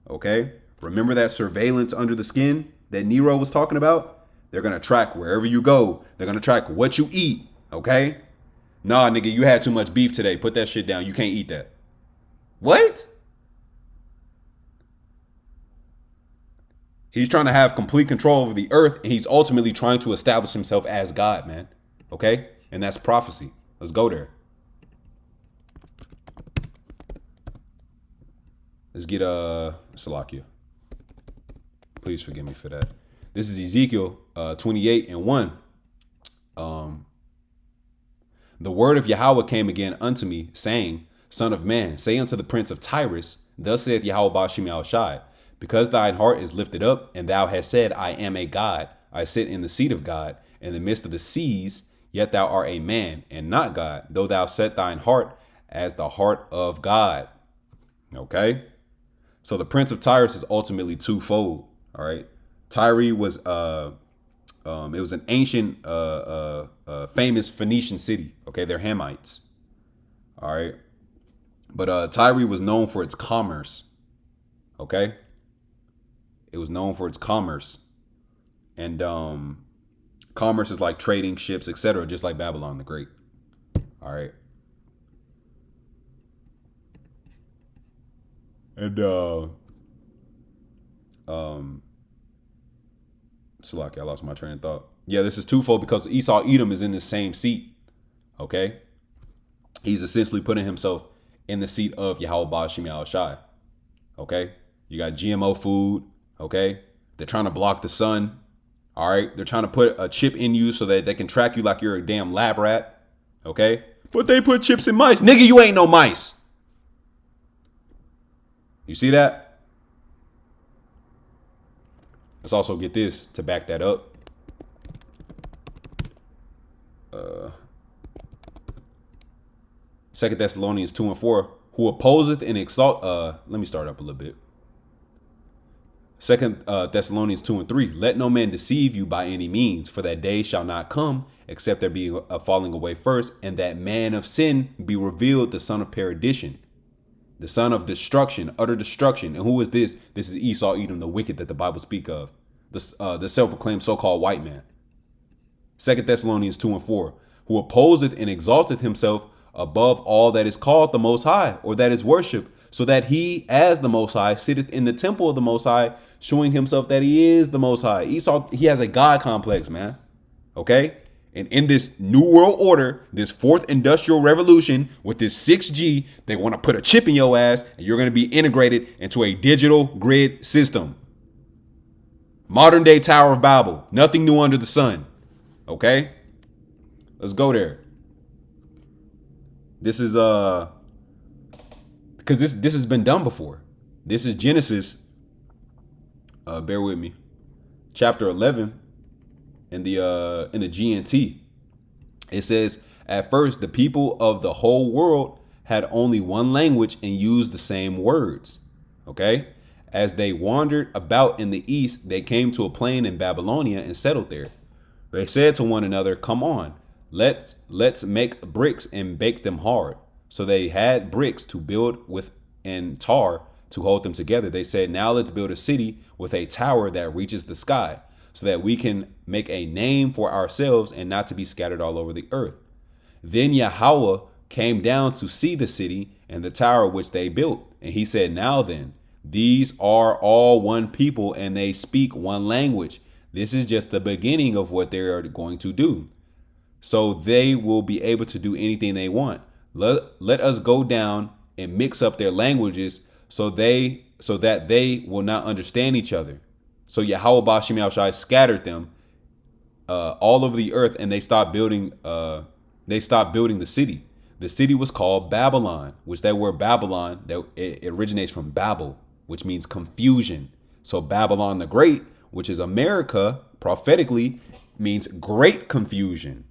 Okay? Remember that surveillance under the skin that Nero was talking about? They're going to track wherever you go. They're going to track what you eat. Okay? Nah, nigga, you had too much beef today. Put that shit down. You can't eat that. What? He's trying to have complete control over the earth, and he's ultimately trying to establish himself as God, man. Okay? And that's prophecy. Let's go there. Let's get Salakia. Please forgive me for that. This is Ezekiel 28:1. The word of Yahawah came again unto me, saying, Son of man, say unto the prince of Tyrus, Thus saith Yahawah Bahasham, because thine heart is lifted up, and thou hast said, I am a God, I sit in the seat of God, in the midst of the seas, yet thou art a man, and not God, though thou set thine heart as the heart of God. Okay? So the prince of Tyrus is ultimately twofold. All right. Tyre was it was an ancient famous Phoenician city. Okay, they're Hamites. All right. But Tyre was known for its commerce. Okay. It was known for its commerce. And commerce is like trading ships, etc., just like Babylon the Great. All right. And Salaki, I lost my train of thought. Yeah, this is twofold because Esau Edom is in the same seat. Okay. He's essentially putting himself in the seat of Yahawah Bahasham. Okay. You got GMO food. Okay. They're trying to block the sun. All right. They're trying to put a chip in you so that they can track you like you're a damn lab rat. Okay. But they put chips in mice. Nigga, you ain't no mice. You see that? Let's also get this to back that up. 2 Thessalonians 2:4, who opposeth and exalt. Let me start up a little bit. 2 Thessalonians 2:3, let no man deceive you by any means, for that day shall not come, except there be a falling away first, and that man of sin be revealed, the son of perdition, the son of destruction, utter destruction. And who is this? This is Esau Edom, the wicked that the Bible speak of, the self-proclaimed so-called white man. 2 Thessalonians 2:4, who opposeth and exalteth himself above all that is called the Most High, or that is worship, so that he, as the Most High, sitteth in the temple of the Most High, showing himself that he is the Most High. Esau, he has a God complex, man. Okay? And in this new world order, this fourth industrial revolution with this 6G, they want to put a chip in your ass and you're going to be integrated into a digital grid system. Modern day Tower of Babel. Nothing new under the sun. Okay? Let's go there. This is because this has been done before. This is Genesis. Bear with me. Chapter 11 in the GNT. It says, at first the people of the whole world had only one language and used the same words. Okay. As they wandered about in the east, they came to a plain in Babylonia and settled there. They said to one another, "Come on, let's make bricks and bake them hard." So they had bricks to build with and tar to hold them together. They said, "Now let's build a city with a tower that reaches the sky, so that we can make a name for ourselves and not to be scattered all over the earth." Then Yahawah came down to see the city and the tower which they built. And he said, "Now then, these are all one people and they speak one language. This is just the beginning of what they are going to do. So they will be able to do anything they want. Let us go down and mix up their languages so that they will not understand each other." So Yahawah Bahasham Yahawashi scattered them all over the earth, and they stopped building the city. The city was called Babylon, which that word Babylon, that it originates from Babel, which means confusion. So Babylon the Great, which is America, prophetically means great confusion.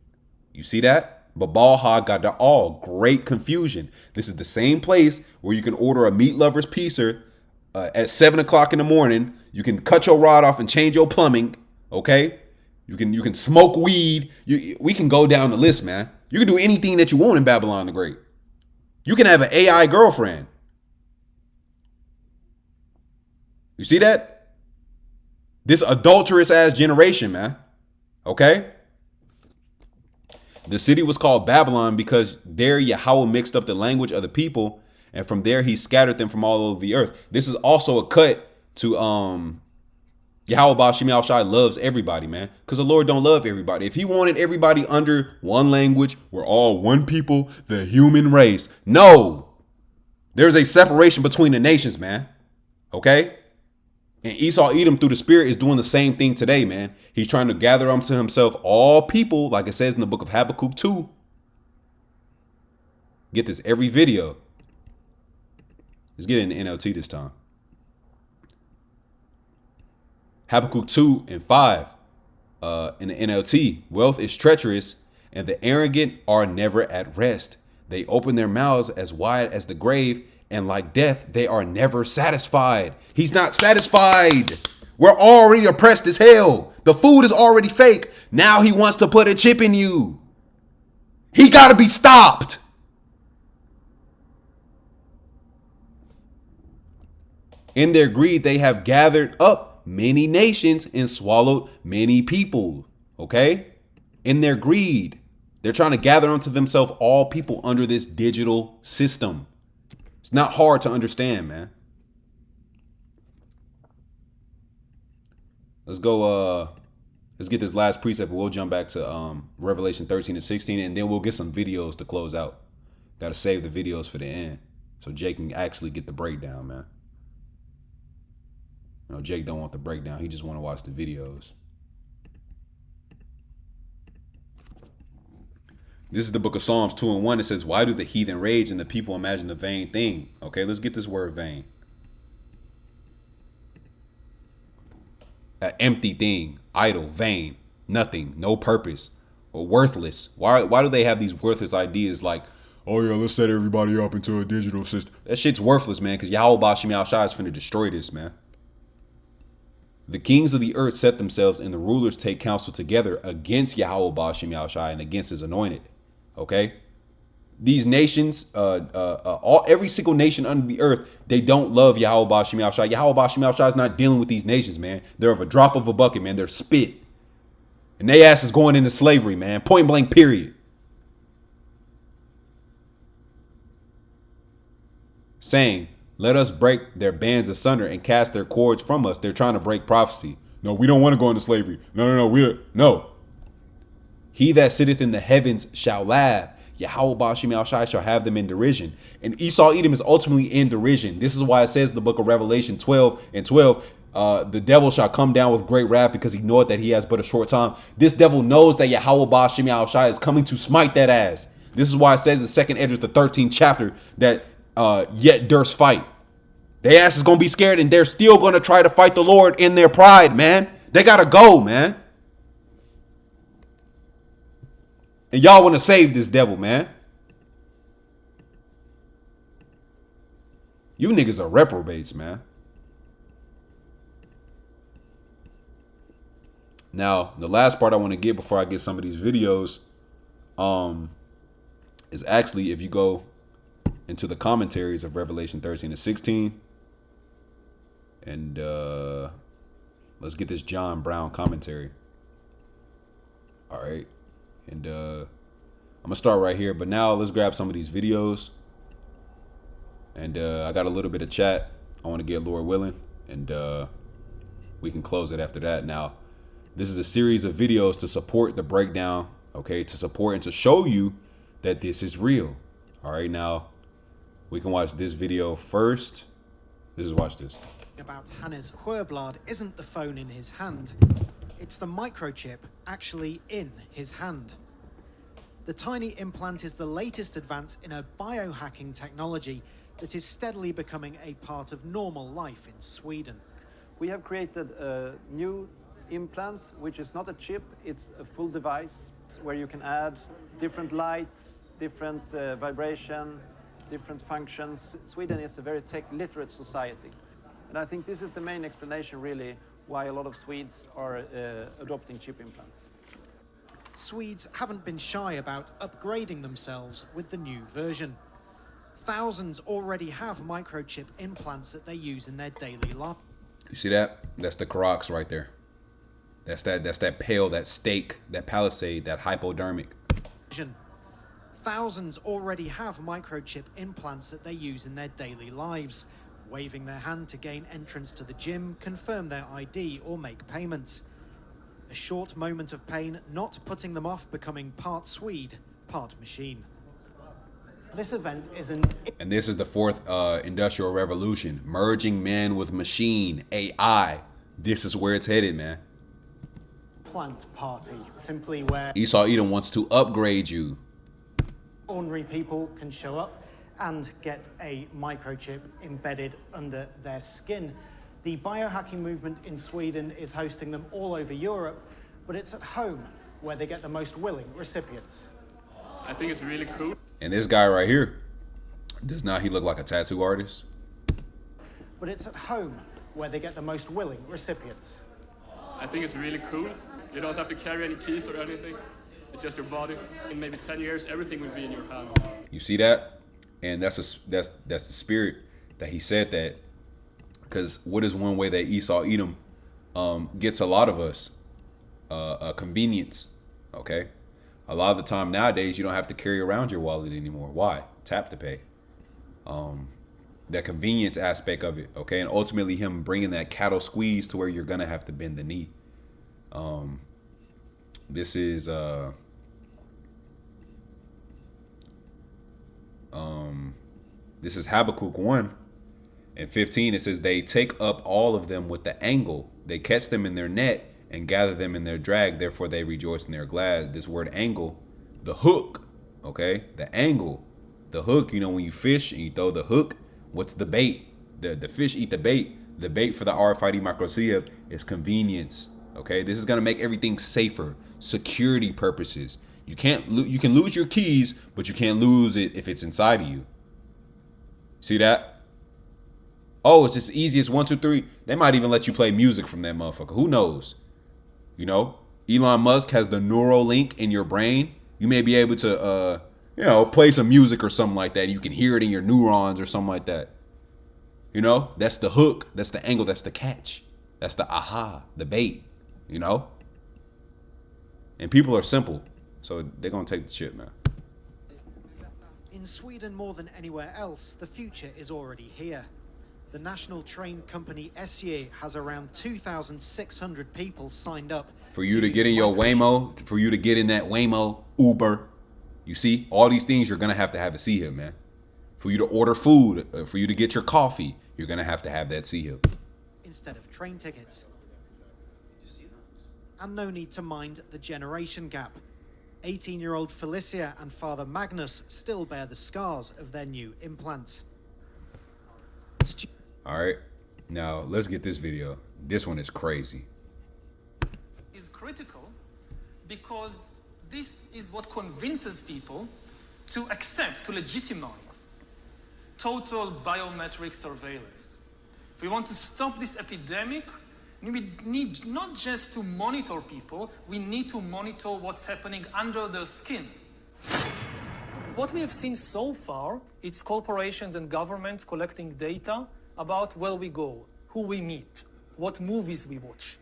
You see that? Babal Ha Gada all, great confusion. This is the same place where you can order a meat lover's pizza at 7 o'clock in the morning. You can cut your rod off and change your plumbing. Okay, you can smoke weed. We can go down the list, man. You can do anything that you want in Babylon the Great. You can have an AI girlfriend. You see that? This adulterous ass generation, man. Okay. The city was called Babylon because there Yahawah mixed up the language of the people, and from there he scattered them from all over the earth. This is also a cut to Yahawah Bahasham Yahawashi loves everybody, man. Because the Lord don't love everybody. If he wanted everybody under one language, we're all one people, the human race. No. There's a separation between the nations, man. Okay? And Esau Edom through the Spirit is doing the same thing today, man. He's trying to gather unto himself all people, like it says in the book of Habakkuk 2. Get this every video. Let's get it in the NLT this time. Habakkuk 2 and 5 in the NLT. Wealth is treacherous, and the arrogant are never at rest. They open their mouths as wide as the grave, and like death, they are never satisfied. He's not satisfied. We're already oppressed as hell. The food is already fake. Now he wants to put a chip in you. He got to be stopped. In their greed, they have gathered up many nations and swallowed many people. Okay? In their greed, they're trying to gather unto themselves all people under this digital system. It's not hard to understand, man. Let's go. Let's get this last precept. We'll jump back to Revelation 13 and 16, and then we'll get some videos to close out. Got to save the videos for the end so Jake can actually get the breakdown, man. You know, Jake don't want the breakdown. He just want to watch the videos. This is the book of Psalms 2 and 1. It says, "Why do the heathen rage and the people imagine a vain thing?" Okay, let's get this word vain. An empty thing, idle, vain, nothing, no purpose, or worthless. Why do they have these worthless ideas like, oh yeah, let's set everybody up into a digital system? That shit's worthless, man, because Yahawah Bahasham Yahawashi is finna destroy this, man. The kings of the earth set themselves, and the rulers take counsel together against Yahawah Bahasham Yahawashi and against his anointed. Okay, these nations, every single nation under the earth, they don't love Yahawah Bahasham Yahawashi. Yahawah Bahasham Yahawashi is not dealing with these nations, man. They're of a drop of a bucket, man. They're spit, and they ass is going into slavery, man. Point blank, period. Saying, "Let us break their bands asunder and cast their cords from us." They're trying to break prophecy. No, we don't want to go into slavery. No. He that sitteth in the heavens shall laugh. Yahawah Bahasham Yahawashi shall have them in derision. And Esau Edom is ultimately in derision. This is why it says in the book of Revelation 12 and 12, the devil shall come down with great wrath because he knoweth that he has but a short time. This devil knows that Yahawah Bahasham Yahawashi is coming to smite that ass. This is why it says in 2nd Esdras, the 13th chapter, that yet durst fight. Their ass is going to be scared, and they're still going to try to fight the Lord in their pride, man. They got to go, man. And y'all want to save this devil, man. You niggas are reprobates, man. Now, the last part I want to get before I get some of these videos, is actually if you go into the commentaries of Revelation 13 and 16, and let's get this John Brown commentary. All right, and I'm gonna start right here. But now let's grab some of these videos, and I got a little bit of chat I want to get, Lord willing, and we can close it after that. Now, this is a series of videos to support the breakdown, okay, to support and to show you that this is real. All right, now we can watch this video first. Watch this. About Hannes Huerblad isn't the phone in his hand. It's the microchip actually in his hand. The tiny implant is the latest advance in a biohacking technology that is steadily becoming a part of normal life in Sweden. We have created a new implant, which is not a chip, it's a full device where you can add different lights, different vibration, different functions. Sweden is a very tech-literate society. And I think this is the main explanation, really, why a lot of Swedes are adopting chip implants. Swedes haven't been shy about upgrading themselves with the new version. Thousands already have microchip implants that they use in their daily life. You see that? That's the Karoks right there. That's that pale, that steak, that palisade, that hypodermic. Thousands already have microchip implants that they use in their daily lives, waving their hand to gain entrance to the gym, confirm their ID, or make payments. A short moment of pain not putting them off becoming part Swede, part machine. This event is And this is the fourth industrial revolution, merging man with machine, AI. This is where it's headed, man. Plant party, simply where Esau Edom wants to upgrade you. ordinary people can show up and get a microchip embedded under their skin. The biohacking movement in Sweden is hosting them all over Europe, but it's at home where they get the most willing recipients. I think it's really cool. And this guy right here, does not he look like a tattoo artist? But it's at home where they get the most willing recipients. I think it's really cool. You don't have to carry any keys or anything. It's just your body. In maybe 10 years, everything will be in your hand. You see that? And that's the spirit that he said that. Because what is one way that Esau Edom gets a lot of us? Convenience. Okay? A lot of the time nowadays, you don't have to carry around your wallet anymore. Why? Tap to pay. The convenience aspect of it. Okay? And ultimately him bringing that cattle squeeze to where you're going to have to bend the knee. This is Habakkuk 1 and 15. It says they take up all of them with the angle. They catch them in their net and gather them in their drag. Therefore they rejoice and they're glad. This word angle, the hook, okay? The angle, the hook, you know, when you fish and you throw the hook, what's the bait? The fish eat the bait. The bait for the RFID microchip is convenience. Okay, this is gonna make everything safer, security purposes. You can lose your keys, but you can't lose it if it's inside of you. See that? Oh, it's as easy as 1, 2, 3. They might even let you play music from that motherfucker. Who knows? You know, Elon Musk has the Neuralink in your brain. You may be able to, play some music or something like that. You can hear it in your neurons or something like that. You know, that's the hook. That's the angle. That's the catch. That's the aha, the bait. You know? And people are simple. So they're going to take the shit, man. In Sweden, more than anywhere else, the future is already here. The national train company SJ has around 2,600 people signed up. For you to get in your Waymo, for you to get in that Waymo, Uber. You see, all these things you're going to have a C-hip, man. For you to order food, for you to get your coffee, you're going to have that C-hip. Instead of train tickets. And no need to mind the generation gap. 18-year-old Felicia and Father Magnus still bear the scars of their new implants. All right, now let's get this video. This one is crazy. Is critical because this is what convinces people to accept, to legitimize total biometric surveillance. If we want to stop this epidemic, We need not just to monitor people, we need to monitor what's happening under their skin. What we have seen so far, it's corporations and governments collecting data about where we go, who we meet, what movies we watch.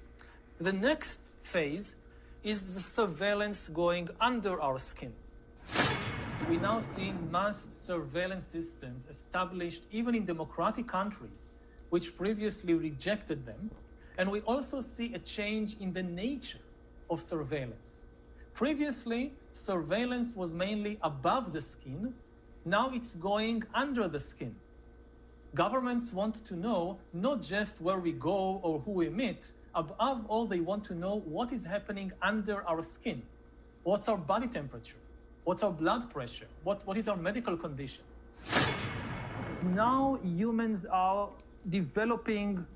The next phase is the surveillance going under our skin. We now see mass surveillance systems established even in democratic countries, which previously rejected them. And we also see a change in the nature of surveillance. Previously, surveillance was mainly above the skin. Now it's going under the skin. Governments want to know not just where we go or who we meet. Above all, they want to know what is happening under our skin. What's our body temperature? What's our blood pressure? What is our medical condition? Now humans are developing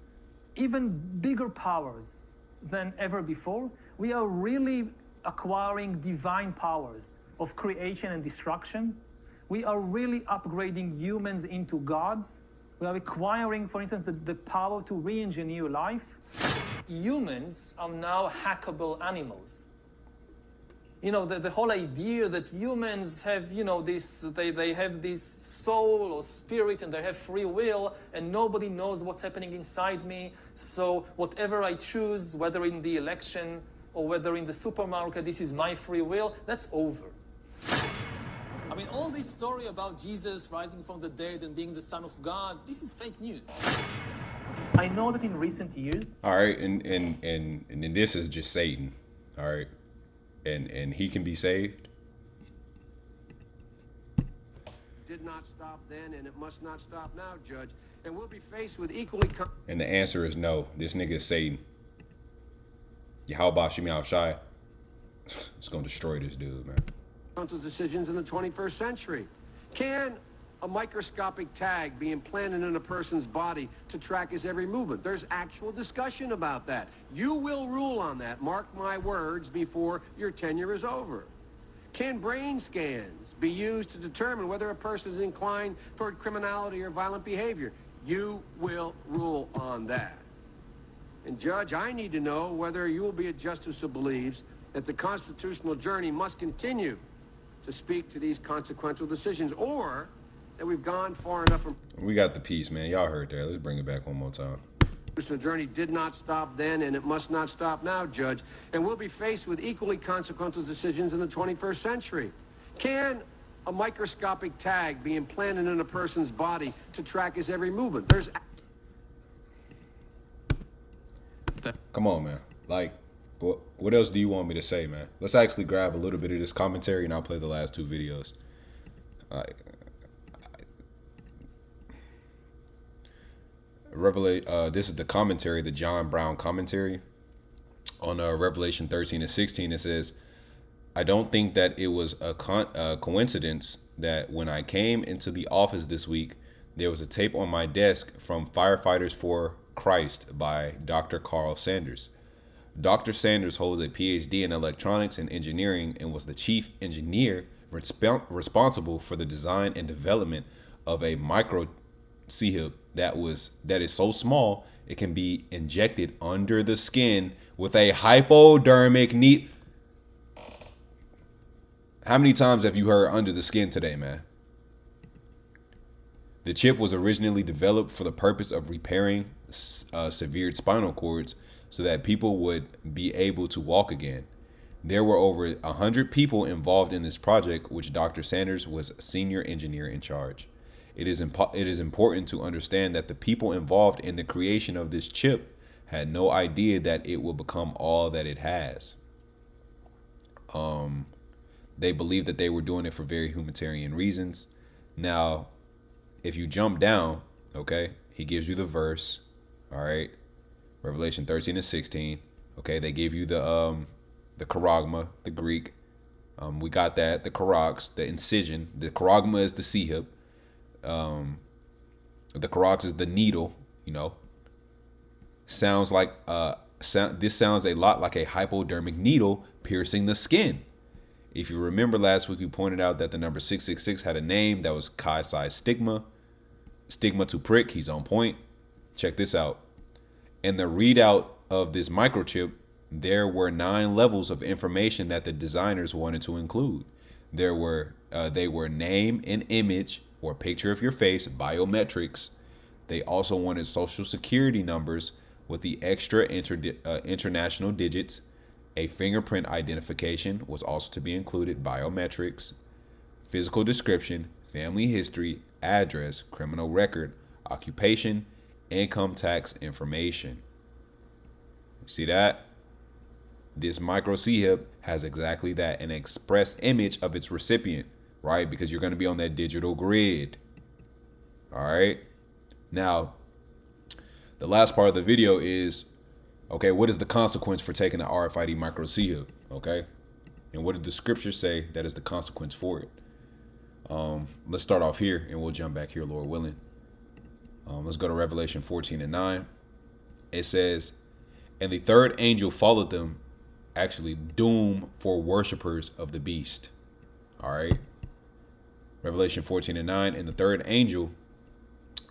even bigger powers than ever before. We are really acquiring divine powers of creation and destruction. We are really upgrading humans into gods. We are acquiring, for instance, the power to re-engineer life. Humans are now hackable animals. You know, the whole idea that humans have, you know, they have this soul or spirit and they have free will and nobody knows what's happening inside me. So whatever I choose, whether in the election or whether in the supermarket, this is my free will, that's over. I mean, all this story about Jesus rising from the dead and being the Son of God, this is fake news. I know that in recent years... All right, and then this is just Satan, all right? And he can be saved? Did not stop then, and it must not stop now, Judge. And we'll be faced with equally... And the answer is no. This nigga is Satan. Yahawashi. It's going to destroy this dude, man. ...decisions in the 21st century. Can a microscopic tag be implanted in a person's body to track his every movement? There's actual discussion about that. You will rule on that, mark my words, before your tenure is over. Can brain scans be used to determine whether a person is inclined toward criminality or violent behavior? You will rule on that. And Judge, I need to know whether you will be a justice who believes that the constitutional journey must continue to speak to these consequential decisions, or that we've gone far enough from... We got the piece, man. Y'all heard that. Let's bring it back one more time. The journey did not stop then, and it must not stop now, Judge. And we'll be faced with equally consequential decisions in the 21st century. Can a microscopic tag be implanted in a person's body to track his every movement? There's... Come on, man. Like, what else do you want me to say, man? Let's actually grab a little bit of this commentary, and I'll play the last two videos. This is the commentary, the John Brown commentary on Revelation 13 and 16. It says, I don't think that it was a coincidence that when I came into the office this week, there was a tape on my desk from Firefighters for Christ by Dr. Carl Sanders. Dr. Sanders holds a PhD in electronics and engineering and was the chief engineer responsible for the design and development of a micro C-hip that is so small it can be injected under the skin with a hypodermic needle. How many times have you heard under the skin today, man? The chip was originally developed for the purpose of repairing severed spinal cords so that people would be able to walk again. There were over 100 people involved in this project, which Dr. Sanders was senior engineer in charge. It is important to understand that the people involved in the creation of this chip had no idea that it will become all that it has. They believed that they were doing it for very humanitarian reasons. Now, if you jump down, okay, he gives you the verse, all right, Revelation 13 and 16. Okay, they gave you the charagma, the Greek. We got that, the charax, the incision. The charagma is the C-hip. The charax is the needle, you know. Sounds like this sounds a lot like a hypodermic needle piercing the skin. If you remember last week, we pointed out that the number 666 had a name that was chi-sized stigma. Stigma to prick, he's on point. Check this out. And the readout of this microchip, there were 9 levels of information that the designers wanted to include. They were name and image or picture of your face, biometrics. They also wanted social security numbers with the extra international digits. A fingerprint identification was also to be included, biometrics, physical description, family history, address, criminal record, occupation, income tax information. See that? This micro C-HIP has exactly that, an express image of its recipient, right? Because you're going to be on that digital grid. All right. Now, the last part of the video is, okay, what is the consequence for taking the RFID micro C-HIP? Okay. And what did the scripture say that is the consequence for it? Let's start off here and we'll jump back here, Lord willing. Let's go to Revelation 14:9. It says, and the third angel followed them, actually doom for worshipers of the beast. All right. Revelation 14:9, and the third angel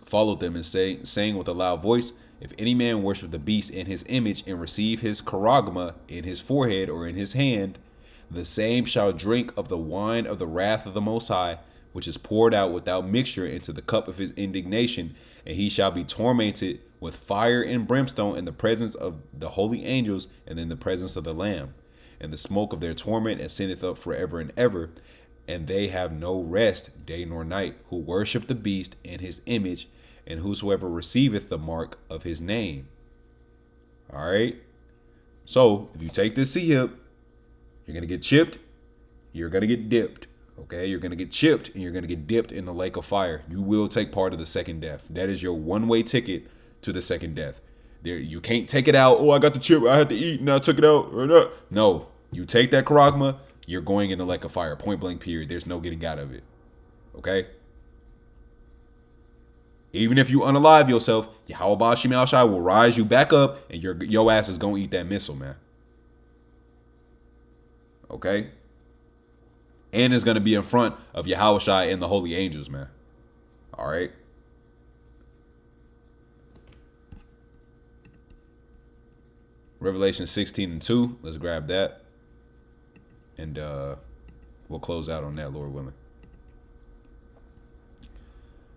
followed them and saying with a loud voice, if any man worship the beast in his image and receive his charagma in his forehead or in his hand, the same shall drink of the wine of the wrath of the Most High, which is poured out without mixture into the cup of his indignation, and he shall be tormented with fire and brimstone in the presence of the holy angels and in the presence of the Lamb. And the smoke of their torment ascendeth up forever and ever, and they have no rest day nor night, who worship the beast in his image, and whosoever receiveth the mark of his name. All right. So if you take this C-HIP, you're going to get chipped, you're going to get dipped. Okay, you're going to get chipped and you're going to get dipped in the lake of fire. You will take part of the second death. That is your one-way ticket to the second death. There, you can't take it out. Oh, I got the chip, I had to eat and I took it out. Or not. No, you take that charagma, you're going in the lake of fire. Point blank period. There's no getting out of it. Okay? Even if you unalive yourself, Yahawah will rise you back up and your ass is going to eat that missile, man. Okay? And it's going to be in front of Yahawashi and the holy angels, man. All right. Revelation 16:2. Let's grab that. And we'll close out on that, Lord willing.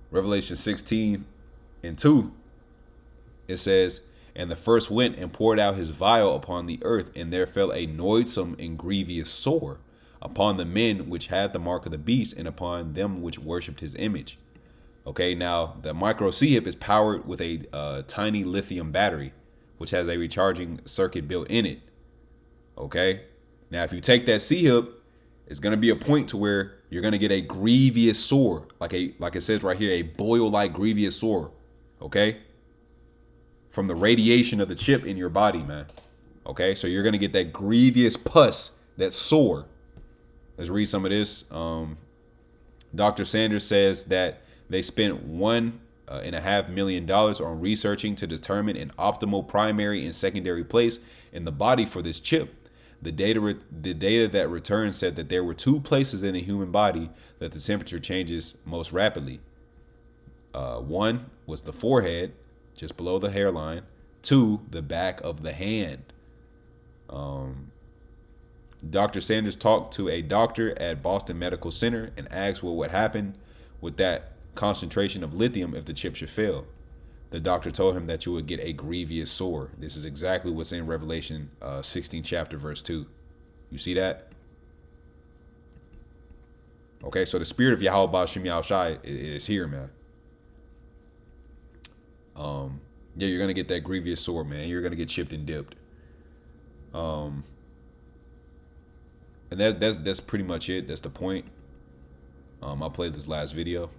Revelation 16:2. It says, and the first went and poured out his vial upon the earth, and there fell a noisome and grievous sore upon the men which had the mark of the beast, and upon them which worshipped his image. Okay, now the micro C-HIP is powered with a tiny lithium battery, which has a recharging circuit built in it. Okay, now if you take that C-HIP, it's going to be a point to where you're going to get a grievous sore, like it says right here, a boil-like grievous sore. Okay, from the radiation of the chip in your body, man. Okay, so you're going to get that grievous pus, that sore. Let's read some of this. Dr. Sanders says that they spent $1.5 million on researching to determine an optimal primary and secondary place in the body for this chip. The data that returned said that there were 2 places in the human body that the temperature changes most rapidly. One was the forehead, just below the hairline. 2, the back of the hand. Dr. Sanders talked to a doctor at Boston Medical Center and asked what would happen with that concentration of lithium if the chip should fail. The doctor told him that you would get a grievous sore. This is exactly what's in Revelation 16 chapter verse 2. You see that? Okay, so the spirit of Yahawah Bahasham Yahawashi is here, man. Yeah, you're gonna get that grievous sore, man. You're gonna get chipped and dipped. And that's pretty much it. That's the point. I'll play this last video.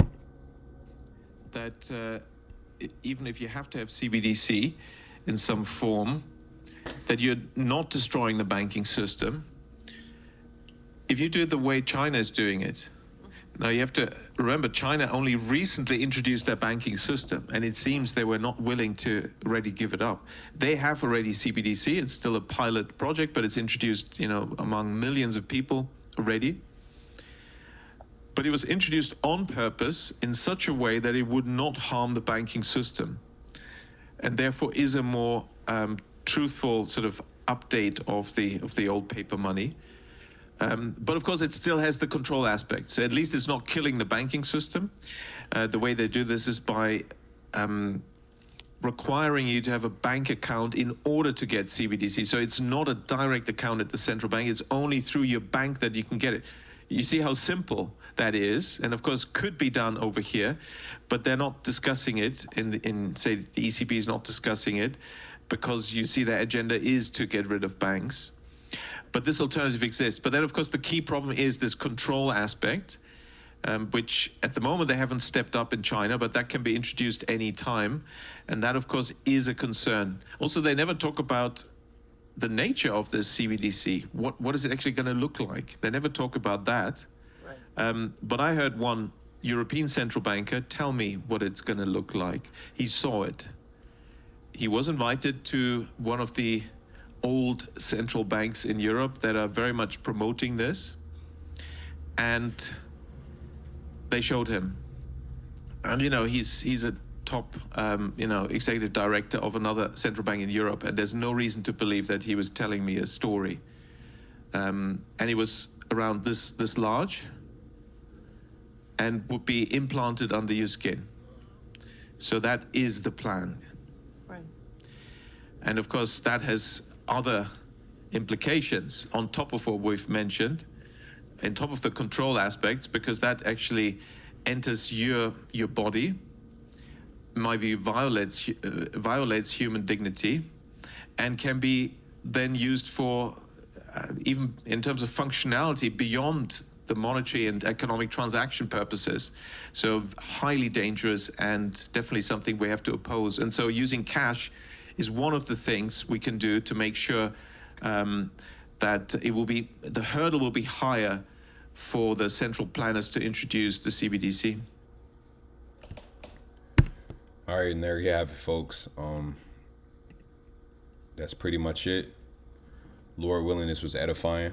That even if you have to have CBDC in some form, that you're not destroying the banking system. If you do it the way China is doing it, now you have to remember China only recently introduced their banking system, and it seems they were not willing to already give it up. They have already CBDC. It's still a pilot project, but it's introduced, among millions of people already. But it was introduced on purpose in such a way that it would not harm the banking system, and therefore is a more truthful sort of update of the old paper money. But of course, it still has the control aspect. So at least it's not killing the banking system. The way they do this is by requiring you to have a bank account in order to get CBDC. So it's not a direct account at the central bank. It's only through your bank that you can get it. You see how simple that is, and of course could be done over here, but they're not discussing it say the ECB is not discussing it because you see their agenda is to get rid of banks. But this alternative exists. But then of course the key problem is this control aspect, which at the moment they haven't stepped up in China, but that can be introduced any time. And that, of course, is a concern. Also, they never talk about the nature of this CBDC. What is it actually going to look like? They never talk about that. Right. But I heard one European central banker tell me what it's going to look like. He saw it. He was invited to one of the old central banks in Europe that are very much promoting this. And they showed him, and he's a top executive director of another central bank in Europe, and there's no reason to believe that he was telling me a story. And he was around this large, and would be implanted under your skin. So that is the plan. Right. And of course, that has other implications on top of what we've mentioned, on top of the control aspects, because that actually enters your body, in my view, violates human dignity, and can be then used for even in terms of functionality beyond the monetary and economic transaction purposes. So highly dangerous, and definitely something we have to oppose. And so using cash is one of the things we can do to make sure that the hurdle will be higher for the central planners to introduce the CBDC. All right, and there you have it, folks. That's pretty much it. Lord willing, this was edifying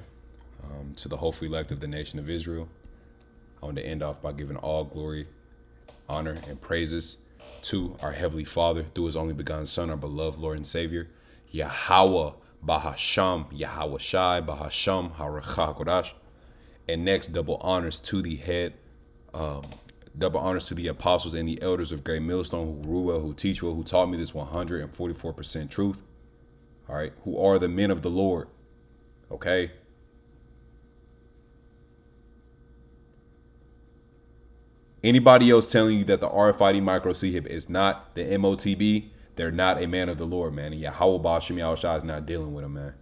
to the hopeful elect of the nation of Israel. I want to end off by giving all glory, honor, and praises to our Heavenly Father through His only begotten Son, our beloved Lord and Savior, Yahawah, Bahasham, Yahawashi, Bahasham, Rachaa, Qadash. And next, double honors to the head, double honors to the apostles and the elders of Great Millstone who rule well, who teach well, who taught me this 144% truth. All right, who are the men of the Lord. Okay. Anybody else telling you that the RFID micro CHIP is not the Motb, they're not a man of the Lord, man. And Yahawah, Bahasham, Yahawashi is not dealing with them, man.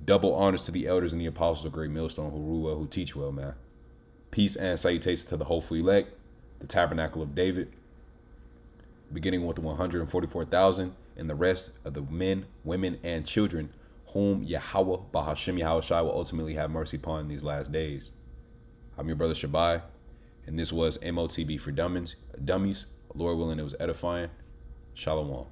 Double honors to the elders and the apostles of Great Millstone who rule well, who teach well, man. Peace and salutations to the hopeful elect, the tabernacle of David, beginning with the 144,000 and the rest of the men, women, and children whom Yahawah, Bahasham, Yahawashi will ultimately have mercy upon in these last days. I'm your brother Shabai, and this was Motb for Dummies. Lord willing, it was edifying. Shalom.